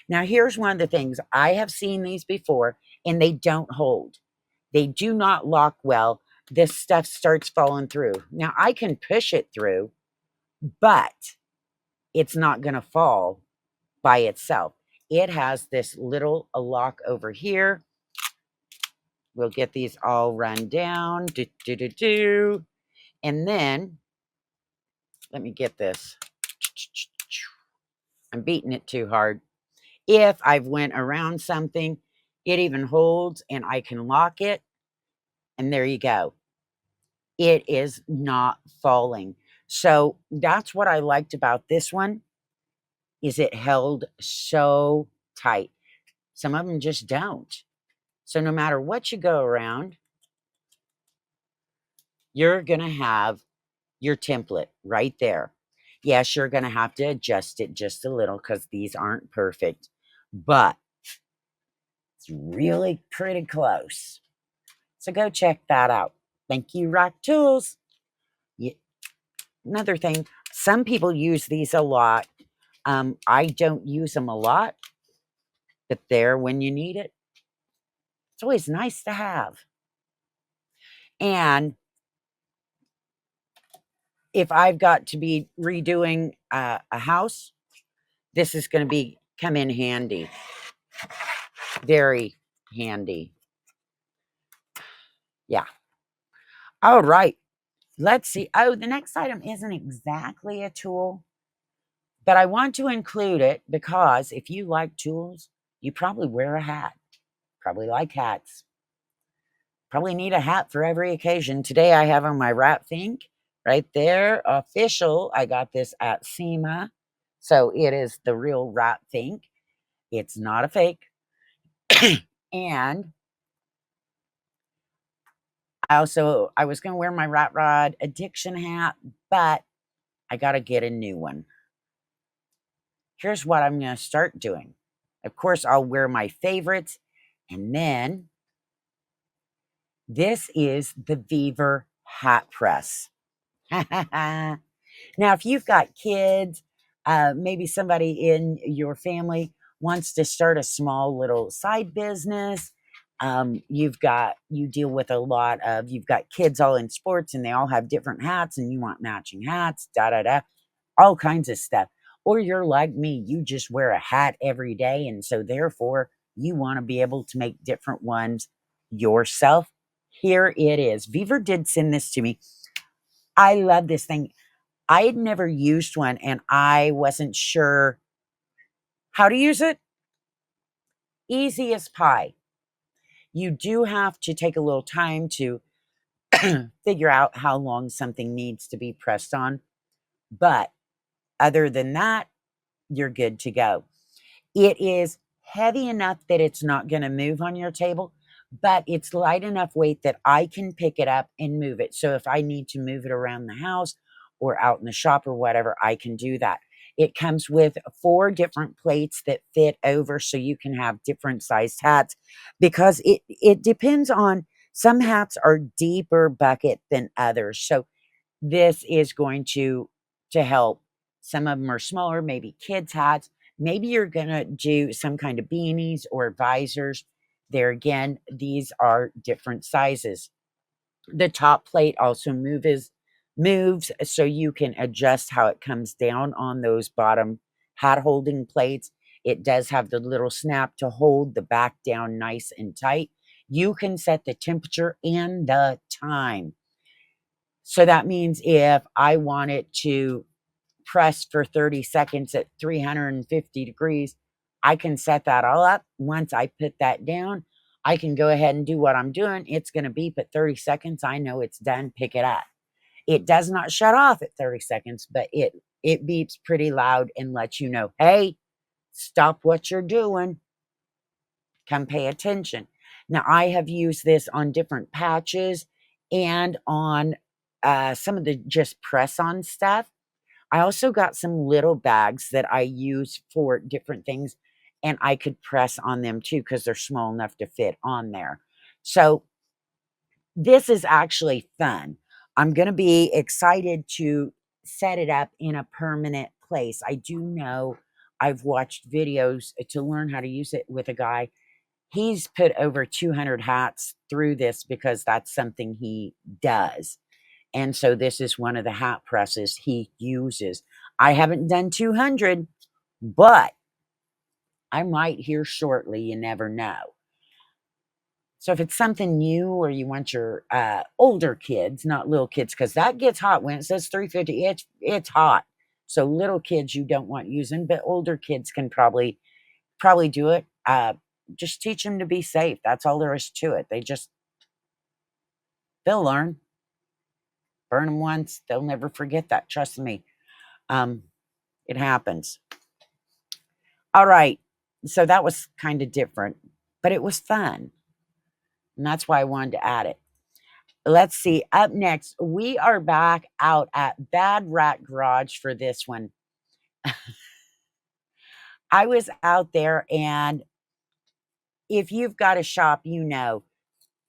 S1: Now, here's one of the things. I have seen these before, and they don't hold. They do not lock well. This stuff starts falling through. Now, I can push it through, but it's not going to fall by itself. It has this little lock over here. We'll get these all run down. And then, let me get this. I'm beating it too hard. If I've went around something, it even holds and I can lock it. And there you go. It is not falling. So that's what I liked about this one, is it held so tight. Some of them just don't. So no matter what you go around, you're going to have your template right there. Yes, you're going to have to adjust it just a little because these aren't perfect, but it's really pretty close. So go check that out. Thank you, RAK Tools. Another thing, some people use these a lot. I don't use them a lot, but there when you need it. It's always nice to have. And if I've got to be redoing a house, this is going to come in handy. Very handy. Yeah. All right. Let's see. Oh, the next item isn't exactly a tool, but I want to include it because if you like tools, you probably wear a hat. Probably like hats. Probably need a hat for every occasion. Today I have on my wrap think right there. Official. I got this at SEMA. So it is the real wrap think. It's not a fake. And I was going to wear my Rat Rod addiction hat, but I got to get a new one. Here's what I'm going to start doing. Of course, I'll wear my favorites. And then this is the VEVOR hat press. Now, if you've got kids, maybe somebody in your family wants to start a small little side business, you deal with you've got kids all in sports and they all have different hats and you want matching hats, all kinds of stuff. Or you're like me, you just wear a hat every day. And so therefore you want to be able to make different ones yourself. Here it is. VEVOR did send this to me. I love this thing. I had never used one and I wasn't sure how to use it. Easy as pie. You do have to take a little time to figure out how long something needs to be pressed on. But other than that, you're good to go. It is heavy enough that it's not going to move on your table, but it's light enough weight that I can pick it up and move it. So if I need to move it around the house or out in the shop or whatever, I can do that. It comes with 4 different plates that fit over so you can have different sized hats because it depends on, some hats are deeper bucket than others. So this is going to help. Some of them are smaller, maybe kids' hats. Maybe you're going to do some kind of beanies or visors. There again, these are different sizes. The top plate also moves so you can adjust how it comes down on those bottom hat holding plates. It does have the little snap to hold the back down nice and tight. You can set the temperature and the time. So that means if I want it to press for 30 seconds at 350 degrees, I can set that all up. Once I put that down, I can go ahead and do what I'm doing. It's going to beep at 30 seconds. I know it's done. Pick it up. It does not shut off at 30 seconds, but it beeps pretty loud and lets you know, hey, stop what you're doing. Come pay attention. Now, I have used this on different patches and on some of the just press-on stuff. I also got some little bags that I use for different things, and I could press on them too because they're small enough to fit on there. So this is actually fun. I'm going to be excited to set it up in a permanent place. I do know I've watched videos to learn how to use it with a guy. He's put over 200 hats through this because that's something he does. And so this is one of the hat presses he uses. I haven't done 200, but I might here shortly. You never know. So if it's something new or you want your older kids, not little kids, because that gets hot when it says 350, it's hot. So little kids you don't want using, but older kids can probably do it. Just teach them to be safe. That's all there is to it. They'll learn. Burn them once, they'll never forget that. Trust me. It happens. All right. So that was kind of different, but it was fun. And that's why I wanted to add it. Let's see. Up next, we are back out at Bad Rat Garage for this one. I was out there, and if you've got a shop, you know,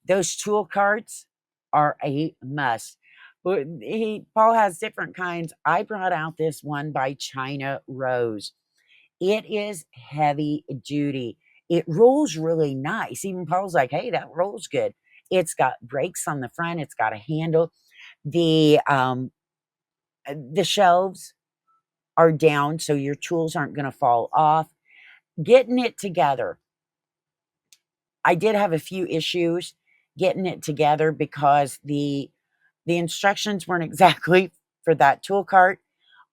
S1: those tool carts are a must. Paul has different kinds. I brought out this one by China Rose. It is heavy duty. It rolls really nice. Even Paul's like, hey, that rolls good. It's got brakes on the front. It's got a handle. The shelves are down, so your tools aren't going to fall off. Getting it together. I did have a few issues getting it together because the instructions weren't exactly for that tool cart.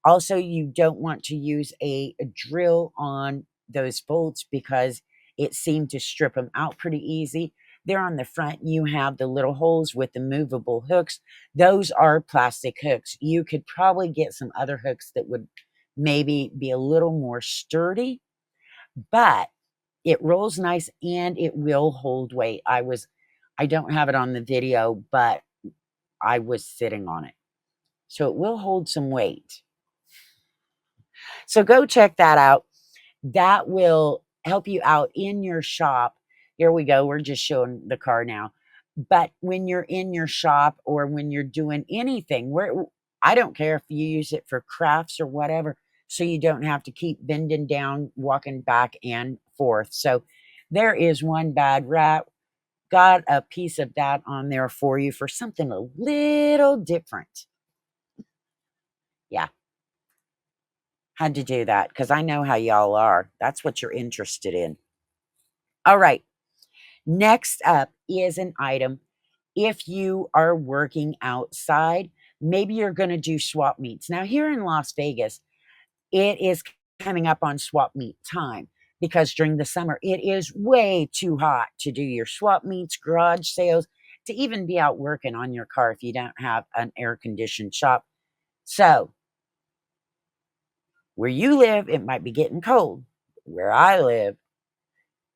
S1: Also, you don't want to use a drill on those bolts because it seemed to strip them out pretty easy. There on the front, you have the little holes with the movable hooks. Those are plastic hooks. You could probably get some other hooks that would maybe be a little more sturdy, but it rolls nice and it will hold weight. I don't have it on the video, but I was sitting on it. So it will hold some weight. So go check that out. That will help you out in your shop. Here we go. We're just showing the car now. But when you're in your shop or when you're doing anything, I don't care if you use it for crafts or whatever, so you don't have to keep bending down, walking back and forth. So there is one Bad Rat. Got a piece of that on there for you for something a little different. Yeah. Had to do that because I know how y'all are. That's what you're interested in. All right. Next up is an item. If you are working outside, maybe you're going to do swap meets. Now, here in Las Vegas, it is coming up on swap meet time because during the summer, it is way too hot to do your swap meets, garage sales, to even be out working on your car if you don't have an air-conditioned shop. So, where you live, it might be getting cold. Where I live,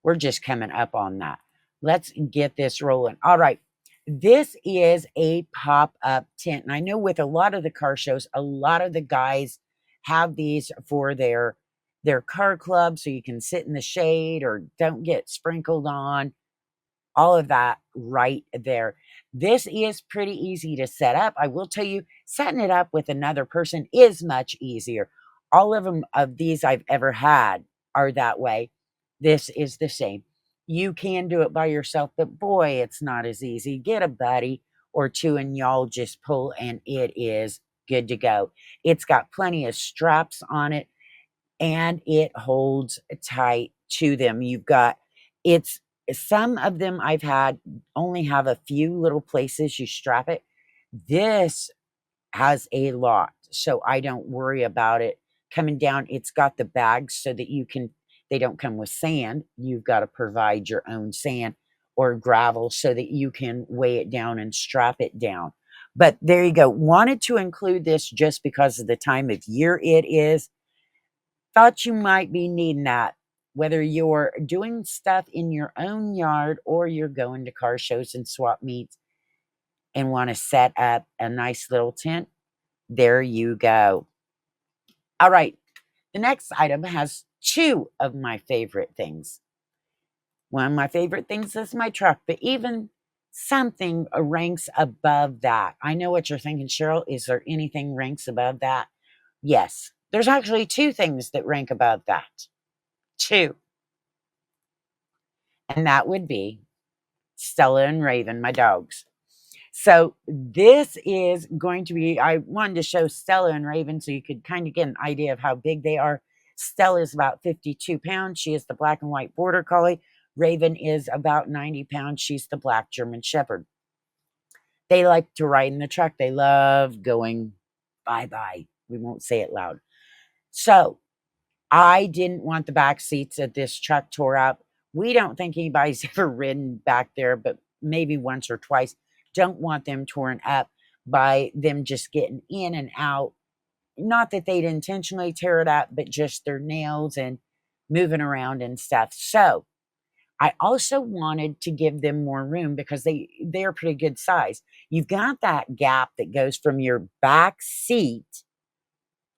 S1: we're just coming up on that. Let's get this rolling. All right. This is a pop-up tent. And I know with a lot of the car shows, a lot of the guys have these for their car club so you can sit in the shade or don't get sprinkled on. All of that right there. This is pretty easy to set up. I will tell you, setting it up with another person is much easier. All of them of these I've ever had are that way. This is the same. You can do it by yourself, but boy, it's not as easy. Get a buddy or two and y'all just pull and it is good to go. It's got plenty of straps on it and it holds tight to them. It's some of them I've had only have a few little places you strap it. This has a lot, so I don't worry about it coming down. It's got the bags so that they don't come with sand. You've got to provide your own sand or gravel so that you can weigh it down and strap it down. But there you go. Wanted to include this just because of the time of year it is. Thought you might be needing that, whether you're doing stuff in your own yard or you're going to car shows and swap meets and want to set up a nice little tent. There you go. All right. The next item has two of my favorite things. One of my favorite things is my truck, but even something ranks above that. I know what you're thinking, Cheryl. Is there anything ranks above that? Yes, There's actually 2 things that rank above that. 2. And that would be Stella and Raven, my dogs. So this is going to be, I wanted to show Stella and Raven so you could kind of get an idea of how big they are. Stella is about 52 pounds. She is the black and white border collie. Raven is about 90 pounds. She's the black German Shepherd. They like to ride in the truck. They love going bye-bye. We won't say it loud. So I didn't want the back seats of this truck tore up. We don't think anybody's ever ridden back there, but maybe once or twice. Don't want them torn up by them just getting in and out. Not that they'd intentionally tear it up, but just their nails and moving around and stuff. So I also wanted to give them more room because they're pretty good size. You've got that gap that goes from your back seat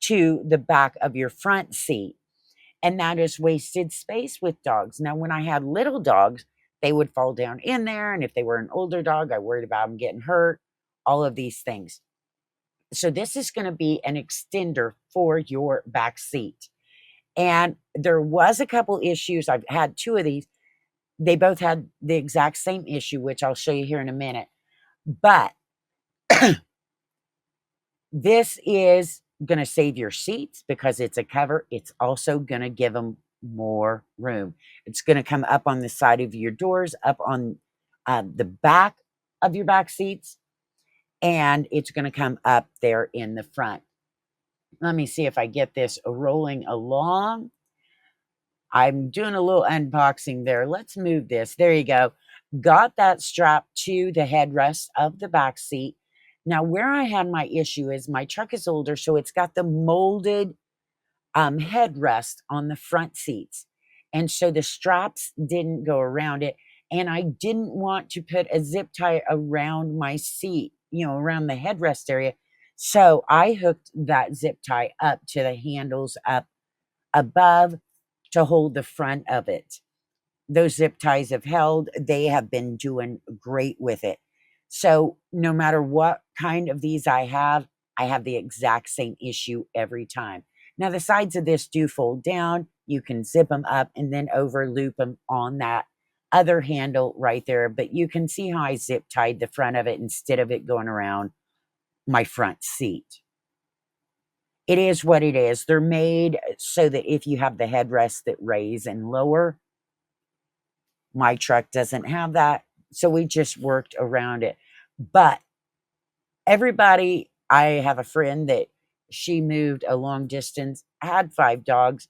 S1: to the back of your front seat. And that is wasted space with dogs. Now, when I had little dogs, they would fall down in there. And if they were an older dog, I worried about them getting hurt, all of these things. So this is going to be an extender for your back seat. And there was a couple issues. I've had 2 of these. They both had the exact same issue, which I'll show you here in a minute. But this is going to save your seats because it's a cover. It's also going to give them more room. It's going to come up on the side of your doors, up on the back of your back seats, and it's going to come up there in the front. Let me see if I get this rolling along. I'm doing a little unboxing there. Let's move this. There you go. Got that strap to the headrest of the back seat. Now, where I had my issue is my truck is older, so it's got the molded headrest on the front seats. And so the straps didn't go around it. And I didn't want to put a zip tie around my seat, around the headrest area. So I hooked that zip tie up to the handles up above to hold the front of it. Those zip ties have held. They have been doing great with it. So no matter what kind of these I have the exact same issue every time. Now the sides of this do fold down. You can zip them up and then over loop them on that other handle right there. But you can see how I zip tied the front of it instead of it going around my front seat. It is what it is. They're made so that if you have the headrests that raise and lower, my truck doesn't have that. So we just worked around it. But everybody, I have a friend that she moved a long distance, had 5 dogs,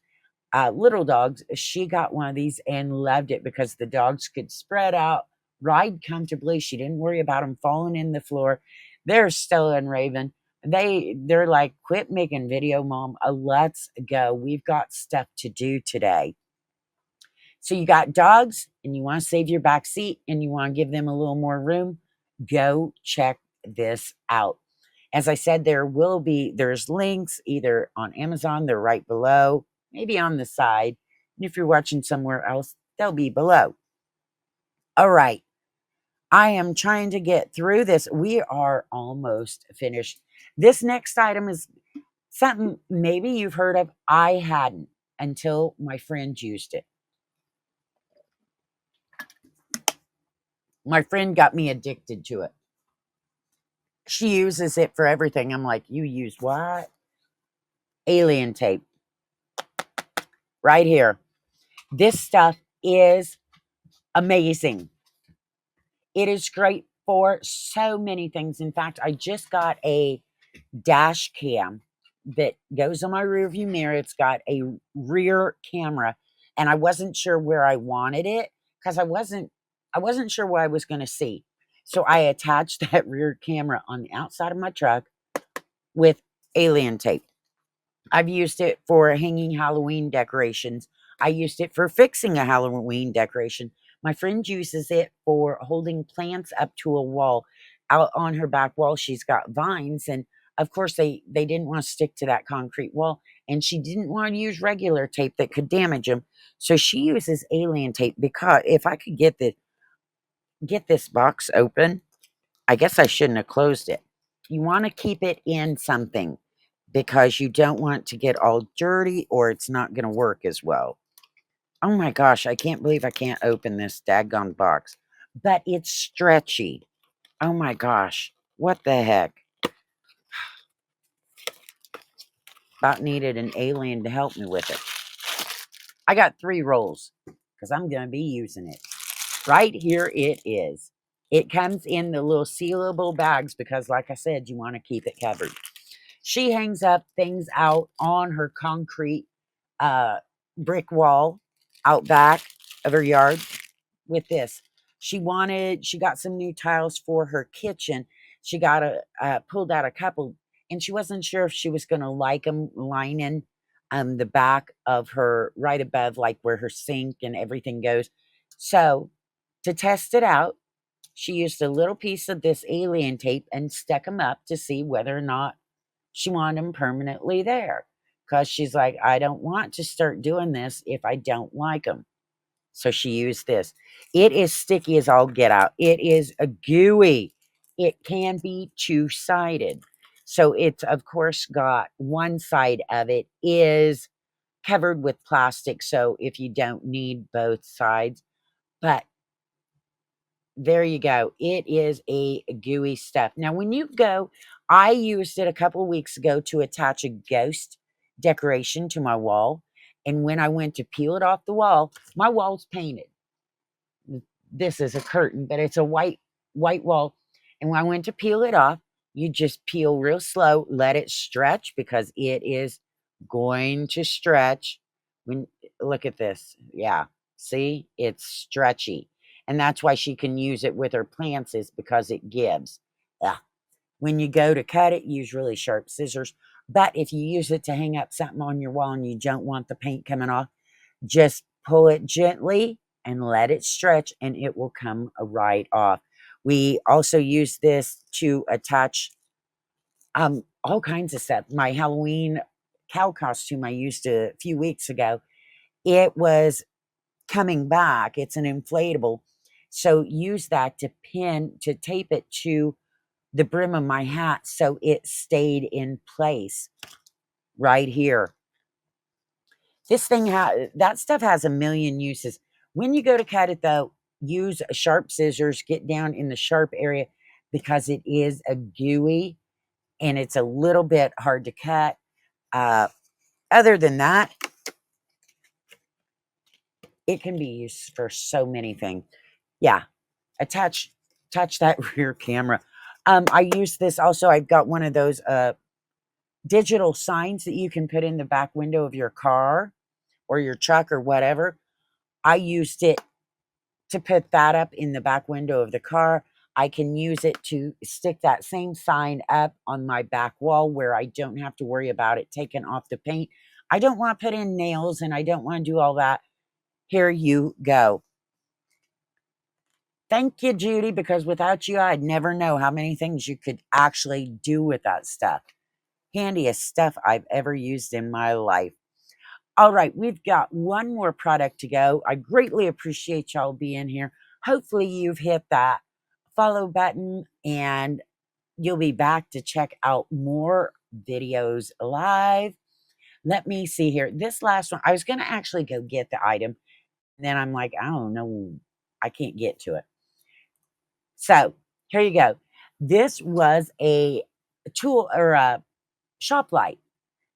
S1: little dogs. She got one of these and loved it because the dogs could spread out, ride comfortably. She didn't worry about them falling in the floor. There's Stella and Raven. They're like, quit making video, Mom. Let's go. We've got stuff to do today. So you got dogs and you want to save your back seat and you want to give them a little more room, go check this out. As I said, there's links either on Amazon, they're right below, maybe on the side. And if you're watching somewhere else, they'll be below. All right. I am trying to get through this. We are almost finished. This next item is something maybe you've heard of. I hadn't until my friend used it. My friend got me addicted to it. She uses it for everything. I'm like, you use what? Alien tape. Right here. This stuff is amazing. It is great for so many things. In fact, I just got a dash cam that goes on my rearview mirror. It's got a rear camera, and I wasn't sure where I wanted it because I wasn't sure what I was going to see. So I attached that rear camera on the outside of my truck with alien tape. I've used it for hanging Halloween decorations. I used it for fixing a Halloween decoration. My friend uses it for holding plants up to a wall. Out on her back wall, she's got vines, and of course, they didn't want to stick to that concrete wall, and she didn't want to use regular tape that could damage them. So she uses alien tape because if I could get this box open, I guess I shouldn't have closed it. You want to keep it in something. because you don't want to get all dirty or it's not going to work as well. Oh my gosh, I can't believe I can't open this daggone box. But it's stretchy. Oh my gosh, what the heck? About needed an alien to help me with it. I got 3 rolls because I'm going to be using it. Right here it is. It comes in the little sealable bags because, like I said, you want to keep it covered. She hangs up things out on her concrete brick wall out back of her yard with this. She got some new tiles for her kitchen. She got pulled out a couple, and she wasn't sure if she was going to like them lining the back of her right above, like where her sink and everything goes. So to test it out, she used a little piece of this alien tape and stuck them up to see whether or not she wanted them permanently there. Because she's like, I don't want to start doing this if I don't like them. So she used this. It is sticky as all get out. It is a gooey. It can be two-sided. So it's, of course, got one side of it is covered with plastic. So if you don't need both sides, but there you go. It is a gooey stuff. Now, when you go, I used it a couple of weeks ago to attach a ghost decoration to my wall. And when I went to peel it off the wall, my wall's painted. This is a curtain, but it's a white wall. And when I went to peel it off, you just peel real slow, let it stretch because it is going to stretch. When look at this. Yeah. See? It's stretchy. And that's why she can use it with her plants is because it gives. Yeah. When you go to cut it, use really sharp scissors. But if you use it to hang up something on your wall and you don't want the paint coming off, just pull it gently and let it stretch and it will come right off. We also use this to attach all kinds of stuff. My Halloween cow costume I used a few weeks ago, it was coming back. It's an inflatable. So use that to tape it to the brim of my hat so it stayed in place right here. This thing that stuff has a million uses. When you go to cut it though, use sharp scissors, get down in the sharp area because it is a gooey and it's a little bit hard to cut. Other than that, it can be used for so many things. Yeah, attach that rear camera. I use this also. I've got one of those digital signs that you can put in the back window of your car or your truck or whatever. I used it to put that up in the back window of the car. I can use it to stick that same sign up on my back wall where I don't have to worry about it taking off the paint. I don't want to put in nails and I don't want to do all that. Here you go. Thank you, Judy, because without you, I'd never know how many things you could actually do with that stuff. Handiest stuff I've ever used in my life. All right, we've got one more product to go. I greatly appreciate y'all being here. Hopefully you've hit that follow button and you'll be back to check out more videos live. Let me see here. This last one, I was going to actually go get the item. Then I'm like, I don't know. I can't get to it. So here you go. This was a tool or a shop light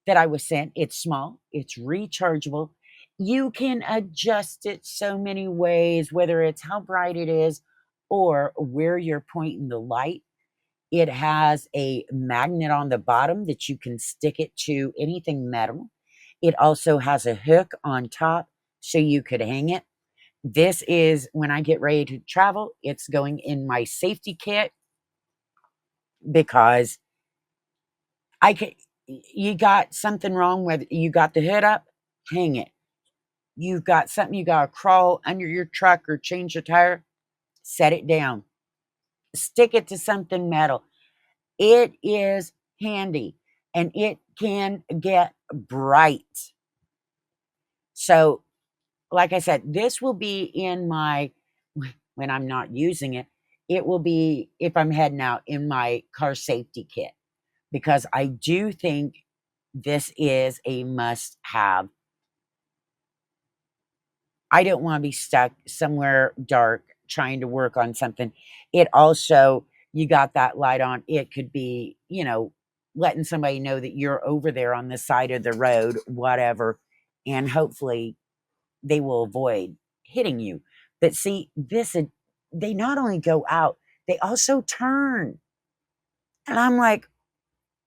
S1: that I was sent. It's small, it's rechargeable. You can adjust it so many ways, whether it's how bright it is or where you're pointing the light. It has a magnet on the bottom that you can stick it to anything metal. It also has a hook on top so you could hang it. This is when I get ready to travel, it's going in my safety kit because you got something wrong with you got the hood up, hang it. You've got something you got to crawl under your truck or change the tire, set it down. Stick it to something metal. It is handy and it can get bright. So, like I said, this will be in my, when I'm not using it, it will be, if I'm heading out, in my car safety kit because I do think this is a must have. I don't want to be stuck somewhere dark trying to work on something. It also, you got that light on. It could be, letting somebody know that you're over there on the side of the road, whatever. And hopefully they will avoid hitting you. But see, they not only go out, they also turn. And I'm like,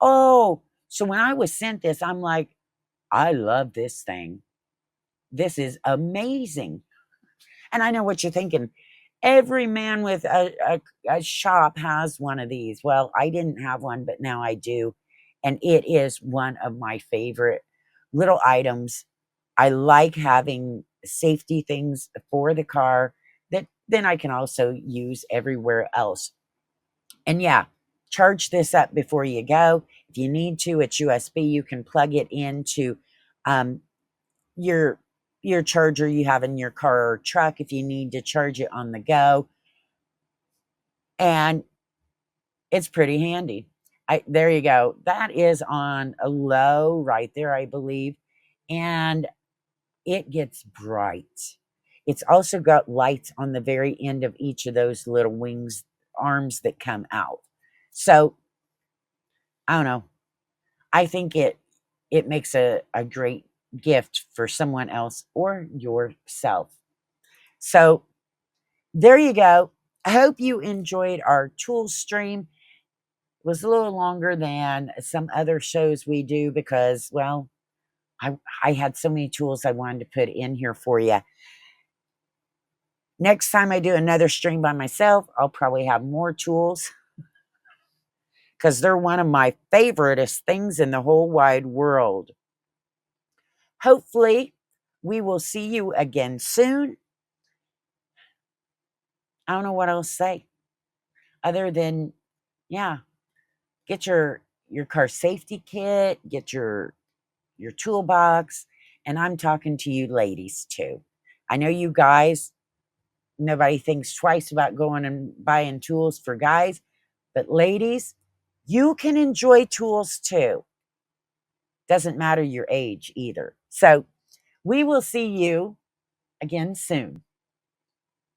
S1: oh, so when I was sent this, I'm like, I love this thing. This is amazing. And I know what you're thinking. Every man with a shop has one of these. Well, I didn't have one, but now I do. And it is one of my favorite little items. I like having safety things for the car that then I can also use everywhere else. And yeah, charge this up before you go. If you need to, it's USB. You can plug it into um, your your charger you have in your car or truck if you need to charge it on the go, and it's pretty handy. There you go. That is on a low right there, I believe, and it gets bright. It's also got lights on the very end of each of those little wings arms that come out. So I don't know. I think it makes a great gift for someone else or yourself. So there you go. I hope you enjoyed our tool stream. It was a little longer than some other shows we do because, well, I had so many tools I wanted to put in here for you. Next time I do another stream by myself, I'll probably have more tools because they're one of my favoriteest things in the whole wide world. Hopefully, we will see you again soon. I don't know what else to say other than, yeah, get your car safety kit, get your toolbox, and I'm talking to you ladies too. I know you guys, nobody thinks twice about going and buying tools for guys, but ladies, you can enjoy tools too. Doesn't matter your age either. So we will see you again soon.